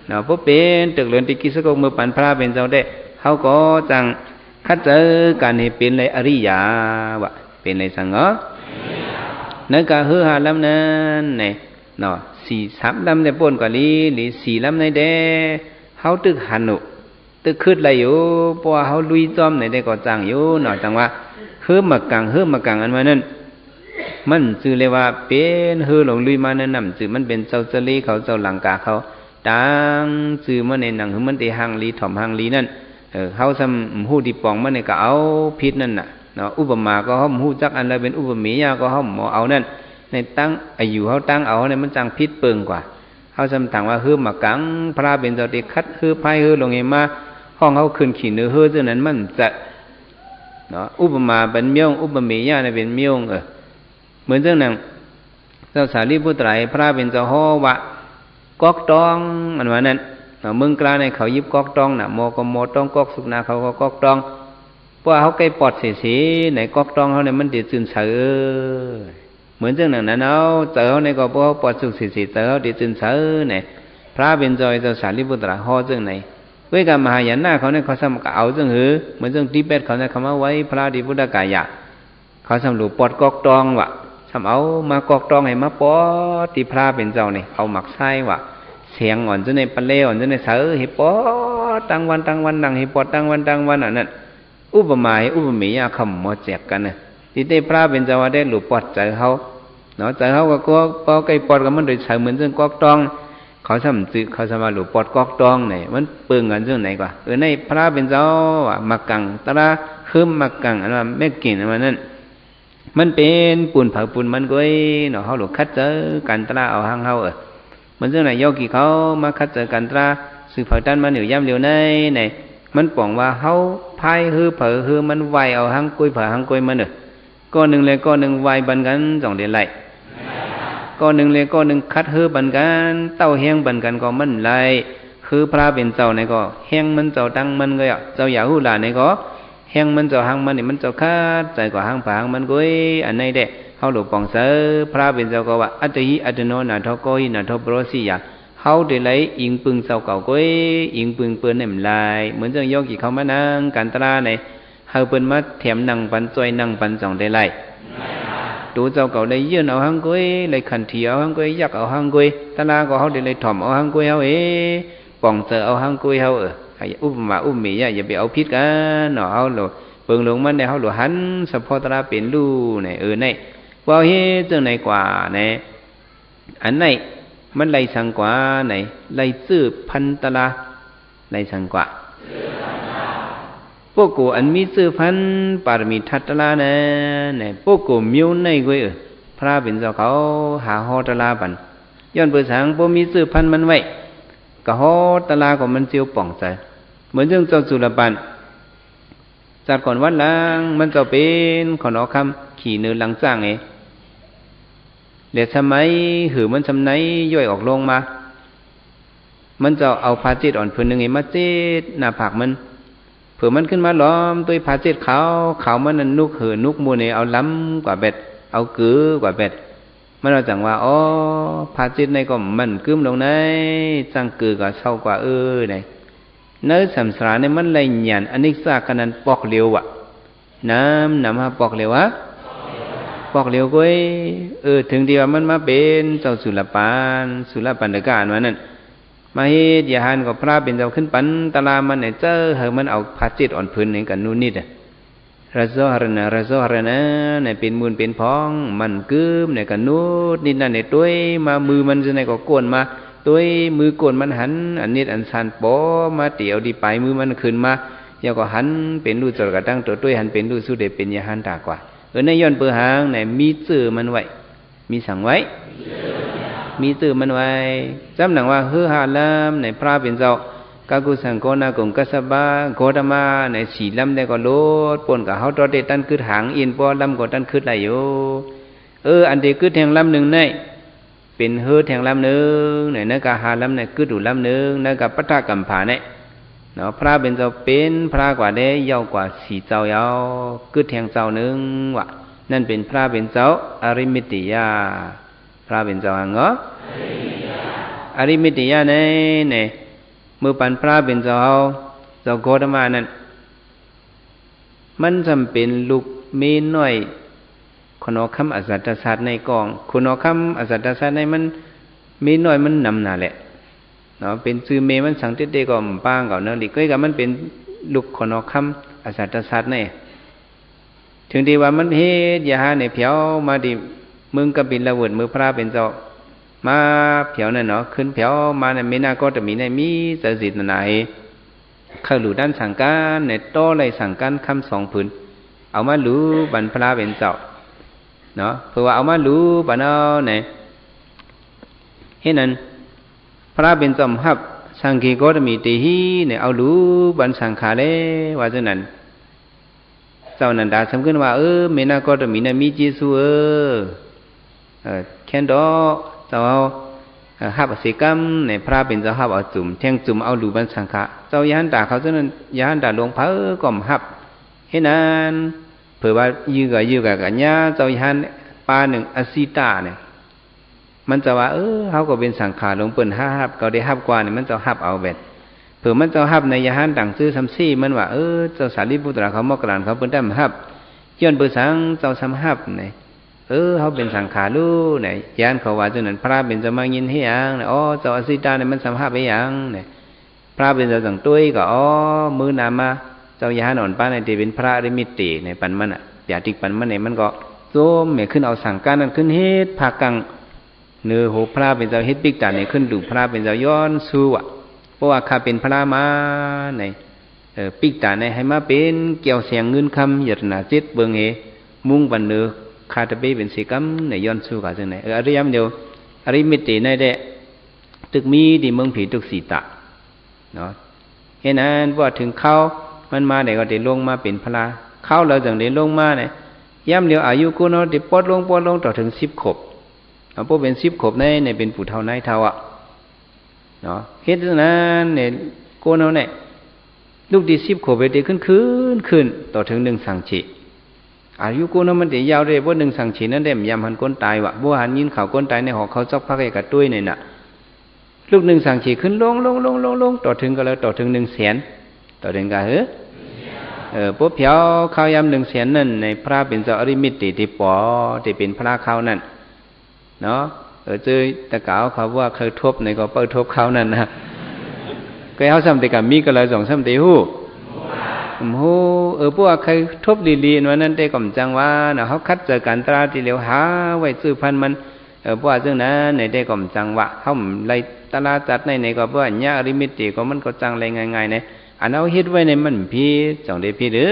เนาะพวกเป็นตึกเลือนที่กิสกมือปันพระเป็นเจ้าได้เขาก็จังคัดเจอการให้เป็นเลยอริยาวะเป็นเลยสังเหรอนั่นก็ฮือหาลำนั้นเนี่ยเนาะ4-3 ลำในป่นกว่าลีหรือ4 ลำในเด้เขาตึกหันุตึกขึ้นอะไรอยู่เพราะว่าเขาลุยจอมในได้ก็จังอยู่เนาะจังว่าฮือมากังอันมานั้นมันชื่อเลยว่าเป็นฮือหลงลุยมานั่นนำชื่อมันเป็นเจ้าเจลีเขาเจ้าหลังกาเขาต่างชื่อมันในหนังคือมันได้หางลีถ่อมหางลีนั่นเขาทำหูดีปองมันในก็เอาพิษนั่นน่ะเนาะอุปมาก็เขาหูจักอันละเป็นอุปมียาก็เขาหมอเอานั่นในตั้งอายุเขาตั้งเอาเนี่ยมันจังพิษเปิงกว่าเขาทำต่างว่าฮือมากังพระเป็นเจ้าที่คัดฮือไพ่ฮือลงเอมาห้องเขาขึ้นขี่เนื้อฮือเจ้านั้นมันจะเนาะอุปมาเป็นเมียงอุปมียาเนี่ยเป็นเมียงเหมือนเรื่องนั้นเจ้าสารีบุตรพระเป็นเจ้าห่อวะก๊อกตองอันว่านั้นเมืองกลางในเขายิบก๊อกตองน่ะโมก็โมตองก๊อกสุกนาเขาก็ก๊อกตองเพราะเขาใกล้ปอดเสียในก๊อกตองเขาเนี่ยมันเดือดซึนเสือเหมือนเรื่องนั้นเอาเจอเขาในก็เพราะปอดสุกเสียเจอเขาเดือดซึนเสือเนี่ยพระเป็นเจ้าสารีบุตรห่อเรื่องไหนเวกามหายานนาเขาเนี่ยเขาสำเอาจังหือเหมือนจังทิเบตเขาเนี่ยเขามาไว้พระดิพุทธกายะเขาสำหรับปอดกอกตองวะสำเอามากอกตองให้มาปอติพระเป็นเจ้าเนี่ยเอาหมักไส้วะเสียงอ่อนจนในปะเลอ่อนจนในเสือให้ปอตั้งวันดังให้ปอตั้งวันอันนั้นอุปมาอุปมียาคำมาแจกกันเนี่ยที่ได้พระเป็นเจ้าได้หลุดปอดใจเขาเนาะใจเขาก็ปอใกล้ปอดก็มันโดยเสือเหมือนจังกอกตองเขาสำจืเขาสมาหลุดปอดกอกตองเนี่ยมันเปิงกันเรื่องไหนกว่าในพระเป็นเจ้ามากังตระคืมมากังอันว่าแม่กินอันนั้นมันเป็นปูนเผาปูนมันก็เนาะเขาหลุดคัดเจอกันตระเอาห้างเขามันเรื่องไหนโยกีเขามาคัดเจอกันตระสื่อเผาตันมันอยู่ย่ำเร็วในมันป่องว่าเขาพายฮือเผาฮือมันไวเอาห้างกุยเผาห้างกุยมันก้อนหนึ่งเลยก้อนหนึ่งไวบันกัน2 เดือนไหลก้อนหนึ่งเลยก้อนหนึ่งคัดฮือบันกันเต้าแห้งบันกันก็มันไหลคือพระเป็นเจ้าในก็แห้งมันเจ้าตั้งมันก็เจ้าอย่าหูหลานในก็แห้งมันเจ้าหางมันนี่มันเจ้าคัดใจกว่าหางผางมันก็อันในเด็กเขาหลุดปองเสือพระเป็นเจ้าก็ว่าอัตหิอัตโนนาทโกหินาทโปรสิยาเขาได้ไหลอิงปึงเจ้าเก่าก็อิงปึงเปิ้นเนี่ยมันไหลเหมือนเจ้าโยกีเขามานั่งกันตราในเขาเปิ้นมาแถมนั่งปันจอยนั่งปัน2 ได้ไหลดูเจ้าเก่าได้ยื่นเอาหางกุยเลยขันเถียวหางกุยยักเอาหางกุยตาลาก็เขาได้เลยถ่อมเอาหางกุยเอา ป่องเจอเอาหังกุยเฮาอุ้มมาอุ้มมีอย่าไปเอาพิษกันเนาะเอาหลเปิงลงมันได้เฮาหลหันสะพอตราเป็นลู่เนี่ยเนี่ยว่าเฮ็ดจังไหนกว่าเนี่ยอันไหนมันไล่สังกว่าไหนไล่ซื้อพันตลาไล่สังกว่าพวกกูอันมีซื้อพันปารมีทัตตลาเนี่ยพวกกูมิวในกุยพระเป็นเจ้าเขาหาฮอตลาปันย้อนเปิดสังพวกมีซื้อพันมันไว้ก็ฮอตลาก็มันเจียวป่องใจเหมือนเรื่องเจ้าสุรปันจัดก่อนวัดล้างมันจะเป็นขอนอคำขี่เนื้อหลังจ้างเองเหลือทำไมหือมันทำไหนย่อยออกลงมามันจะเอาผ้าเจ็ดอ่อนพื้นหนึ่งมาเจ็ดหน้าผากมันเผื่อมันขึ้นมาล้อมตัวผ้าเจ็ดขาวมันนั่นนุกหือนุกมูเนี่ยเอาล้ำกว่าเบ็ดเอากือกว่าเบ็ดมันเราจังว่าอ๋อผ้าเจ็ดในก็มันกึ้มลงในจังกือก็เศร้ากว่าไหนเนื้อสัมสาเนี่ยมันเลยหยันอันนี้ซากันนั้นปอกเลียวอ่ะน้ำมาปอกเลียวอ่ะปอกเลียวก็ถึงที่ว่ามันมาเป็นเจ้าสุรปันเดกานมานั่นมาเฮ็ดยาหันกับพระเป็นเจ้าขึ้นปันตะลามันเนี่ยเจอเฮมันเอาผ้าเจ็ดอ่อนพื้นนี่กันนู่นนี่ระโซหรนะเนี่ยเป็นมูลเป็นพองมันกึ้มเนี่ยกันนู่นนี่นั่นเนี่ยตัวมามือมันจะไหนก็โกนมาตัวมือโกนมันหันอันนี้อันสันโปมาเตี่ยวดีไปมือมันขึ้นมาอย่าก็หันเป็นรูจรกระตั้งตัวหันเป็นรูสุเดเป็นยาหันตากว่าในย้อนเปื่อหางเนี่ยมีจื่อมันไว้มีสั่งไว้มีจื่อมันไว้จำหนังว่าเฮือหาลำในพระเป็นเจ้ากากุสังโกนากงกัสบะโกธมาในสีลำได้ก็โลดปนกับเฮาตอเดตันคือหางอินปอลำก็ตันคือไหลอยู่อันเดียคือแทงลำหนึ่งในเป็นเฮือแทงลำหนึ่งในนักกาหาลำในคือดูลำหนึ่งนักกาปัตตะกัมผาในเนาะพระเป็นเจ้าเป็นพระกว่าได้ยาวกว่าสีเจ้ายาวคือแทงเจ้าหนึ่งวะนั่นเป็นพระเป็นเจ้าอริมิติยาพระเป็นเจ้าหังเหรออริมิติยาในเมื่อปันพระเป็นเจ้าโกธมานั้นมันจำเป็นลูกเมนน้อยคนอคำอสัตตศาสตร์ในกองคนอคำอสัตตศาสตร์ในมันเมนน้อยมันนำหนาแหละเนาะเป็นซื้อเมมันสังเตเตก็ป้างก่อนเนาะดิก็กับมันเป็นลูกคนอคำอสัตตศาสตร์ในถึงที่ว่ามันเฮ็ดยาหาในเพียวมาดิมึงก็เป็นละเวิดมือพระเป็นเจ้ามาเพียวนั่นเนาะขึ้นเพียวมาในเมนาก็จะมีในมีเสจิตไหนเข้าหลู่ด้านสั่งการในโต้เลยสั่งการคำสองผืนเอามารู้บรรพระเป็นเจ้าเนาะเพราะว่าเอามารู้บรรเอาไหนเห็นนั้นพระเป็นเจ้าฮับสังกีก็จะมีตีฮีเนี่ยเอารู้บรรสังขาเลยว่าจะนั้นเจ้านันดาสำคัญว่าเมนาก็จะมีในมีจีสูแค่ดอเจ้าฮับสิกรรมในพระเป็นเจ้าฮับเอาจุ่มแทงจุ่มเอาดูบันสังขะเจ้ายันด่าเขาเจ้านั้นยันด่าหลวงพ่อก็มฮับเห็นนั้นเผื่อว่ายื้อกับกันย่าเจ้ายันปาหนึ่งอสิตาเนี่ยมันจะว่าเขาก็เป็นสังขารหลวงเปิ่นฮับก็ได้ฮับกว่าเนี่ยมันจะฮับเอาแบบเผื่อมันจะฮับในยันต่างซื้อซัมซี่มันว่าเจ้าสารีบุตรเขามอกรานเขาเปิ่นได้มาฮับย้อนเปิ่นสังเจ้าซ้ำฮับเนี่ยเขาเป็นสังขารู้เนี่ยยานเขาว่าจนนั้นพระเป็นจะมายินให้ยังเนี่ยเจ้าอสิตาเนี่ยมันสัมภาษณ์ไปยังเนี่ยพระเป็นเจ้าต่างตุ้ยก็มือนามาเจ้ายานอ่อนป้าในที่เป็นพระอริมิติในปันมันอย่าติกปันมันเนี่ยมันก็โจมเนี่ยขึ้นเอาสั่งการนั้นขึ้นเฮ็ดภากังเนื้อหูพระเป็นเจ้าเฮ็ดปิกตาเนี่ยขึ้นดูพระเป็นเจ้าย้อนสู้เพราะว่าข้าเป็นพระมาในปิกตาเนี่ยให้มาเป็นเกี่ยวเสียงเงินคำหยดหนาจิตเบิงเอมุ่งบันเนื้อคาตเบเป็นสิกรรมในย้อนสู้กันจังไหนอริยมเดียวอริมิติในเดะตึกมีดีเมืองผีตึกสีตะเนาะเห็นนั้นว่าถึงเข้ามันมาเดี๋ยวก็เดี๋ยวลงมาเป็นพระเข้าเราจังเดี๋ยวลงมาเนี่ยย่ำเดียวอายุกูเนาะเดี๋ยวปอดลงต่อถึง10 ขวบพวกเป็น10 ขวบในเป็นผู้เท่านายเท่าเนาะเฮ็ดนั้นเนี่ยกูเนาะเนี่ยลูกดี10 ขวบไปเดี๋ยวขึ้นต่อถึง1 สังชีอายุกูนั้นมันเดี๋ยวยาวเลยเพราะ1 สังชีนั้นเดี๋ยวยามหันก้นตายวะบัวหันยินเขาก้นตายในหอกเขาจอกพักไอ้กระตุ้ยเนี่ยน่ะลูก1 สังชีขึ้นลงต่อถึงก็แล้วต่อถึง100,000ต่อถึงก็ปุ๊บเพียวข้าวยำ100,000นั่นในพระเป็นเจ้าอริมิติที่ปอที่เป็นพระข้าวนั่นเนาะเจอตะกาวเขาว่าเคยทบในก็เปิดทบเขานั่นนะ ก็เฮาซ้ำแต่ก็มีก็ละสองซ้ำแต่ฮู้ฮู้พวกใครทบลีๆวันนั้นได้ก็จังว่าน่ะเฮาคัดเจอกันตราที่เหลียวหาไว้ซื้อพันมันพวกซึ่งนั้นในได้ก็จังว่าเฮาไล่ตลาดจัดในก็บ่ญาริมิติก็มันก็จังไล่ง่ายๆในอันเอาเฮ็ดไว้ในมันพี่จังได้พี่หรือ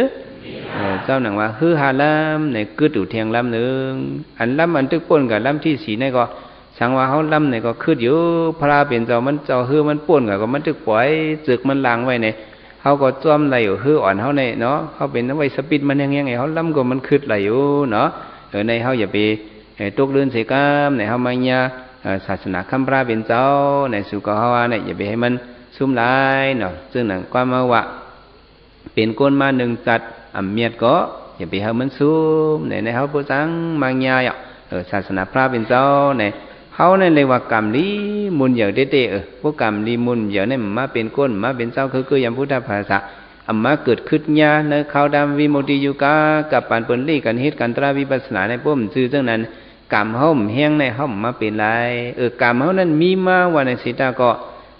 เจ้าหนังว่าฮือหาลำในกึดอยู่เทียงลำนึงอันลำอันตึกป่นกับลำที่สีในก็สังว่าเฮาลำในก็คืดอยู่พระเป็นเจ้ามันเจ้าฮือมันป่นก็มันตึกปล่อยจึกมันล้างไว้ในเฮาก็จ้อมไหลอยู่ฮืออ่อนเฮาในเนาะเฮาเป็นไว้สปิดมันยังไงเฮาลำก็มันคืดไหลอยู่เนาะในเฮาอย่าไปตกเลื่อนเสกามในเฮามาญาศาสนาคัมพระเป็นเจ้าในสุกเฮาเนี่ยอย่าไปให้มันซุ่มหลายเนาะซึ่งนั่นความมาว่าเป็นก้นมาหนึ่งจัดเมียดก็อย่าไปให้มันซุ่มในเฮาผู้จังมาญาศาสนาพระเป็นเจ้าในเฮาในเรียกว่ากรรมลีมุนอย่างเด็ดๆพวกกรรมลีมุนอย่างนี้มาเป็นก้นมาเป็นเจ้าคืออย่างพุทธภาษามาเกิดขึ้นญาในเขาดำวิมุตติยุกากับปานเปิ้นลี่กันเฮ็ดกันตราวิปัสสนาในพวกมันซื่อจังนั้นกรรมเฮาแห้งในเฮามาเป็นไรกรรมเฮานั้นมีมาว่าในสิตาก็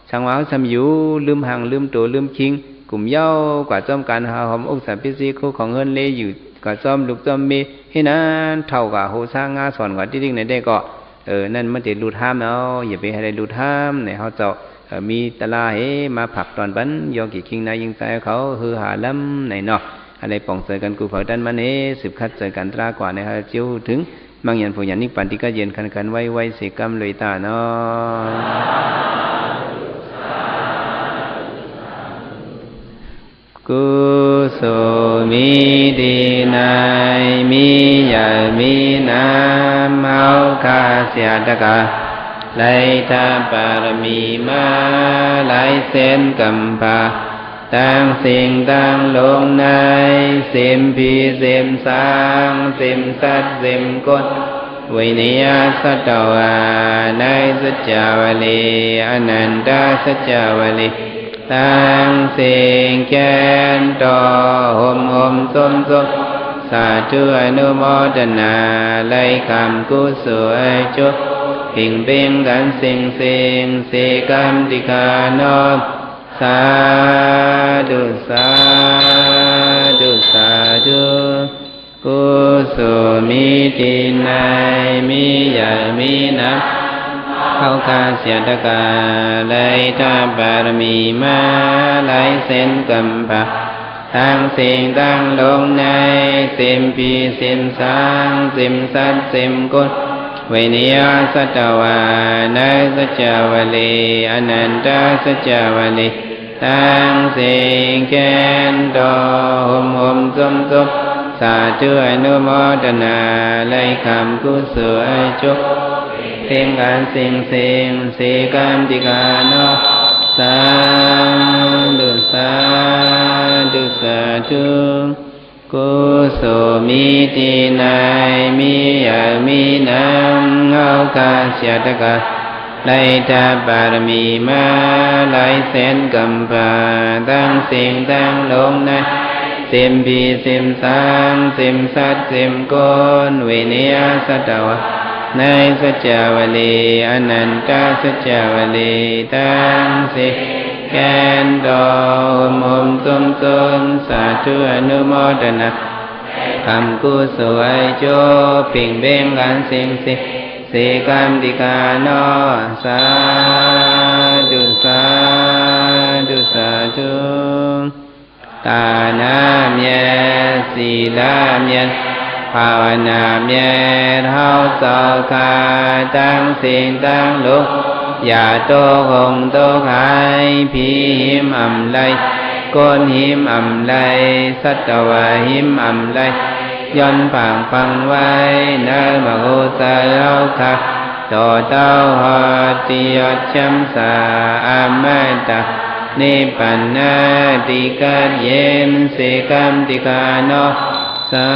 สังว่าเฮาทำอยู่ลืมห่างลืมตัวลืมคิงกลุ่มเย้ากว่าจอมการหาหอมอกสัมพิสีคู่ของเงินเลอยู่กว่าจอมลูกจอมมีให้นั้นเท่ากับโหสร้างงาสอนกว่าที่ดิ้งในได้ก็นั่นมันจะหลุดห้ามเอาอย่าไปให้ได้หลุดห้ามในเฮาเจ้ามีตะลามาผักตอนบันยอกี่คิงนายยิงใจเขาฮือหาล้ำในเนาะอะไรป่องเจอกันกูเผาดันมันสืบคัดเจอกันตรากว่าในเฮาเจียวถึงบางอย่างผู้อย่างนี้ปันติก็เย็นกันไว้เสกรรมเลยตาเนาะกุศลมีดีนายมีใหญ่มีน้ำเมาคาเสียตะกาไลทาปารมีมาไลเส้นกัมปาตั้งสิ่งตั้งลงในสิมพีสิมสางสิมสัตสิมกฎวินิยาสัตวาในสัจจาวลีอนันตสัจจาวลีตั้งสิ่งแก่นต่อหมสมสาธุอนุโมทนาไล่คำกุศลจุพิงเบ่งกันสิ่งสีกรรมติกานอบสาธุสาธุสาธุกุศลมีที่ไหนมีใหญ่มีนักเข้าคาเสียตะกาไลทาบารมีมาไลเส้นกัมปะทั้งสิ่งตั้งลงในสิมปีสิมสางสิมสัตสิมกุศวินิยาสัตวาในสัจจาวลีอนันตสัจจาวลีตั้งสิ่งแก่นต่อหมสมสาธุอนุโมทนาไล่คำกุศลจุเพ่งการสิ่งสีกรรมติกาโนสาธุสาธุสาธุกุศลมีที่ไหนมีใหญ่มีน้ำเงาคาเสียตะกาไลทาบารมีมาไลเส้นกัมปาตั้งสิ่งตั้งลงในสิมพีสิมสางสิมสัตสิมโกนวินิยาสัตวะในสัจจาวลีอนันตสัจจาวลีตั้งสิ่งแก่นดอมสมสาธุอนุโมทนาคำกุศลโจปิ่งเบ่งกันสิ่งสีกรรมติกาโนสาธุสาธุสาธุตานาเมียศีลาเมียภาวนาเมียเฮาสอคาตั้งสิ่งตั้งลุกอย่าโตคงโตหายผีหิมไลก้นหิมไลสัตวะหิมไลย้อนฟังไว้เนื้อมโหสถเราค่ะต่อเต้าหอติยชัมสาอมตะนิพพานาติกัดเยมเสกัมติกาโนสา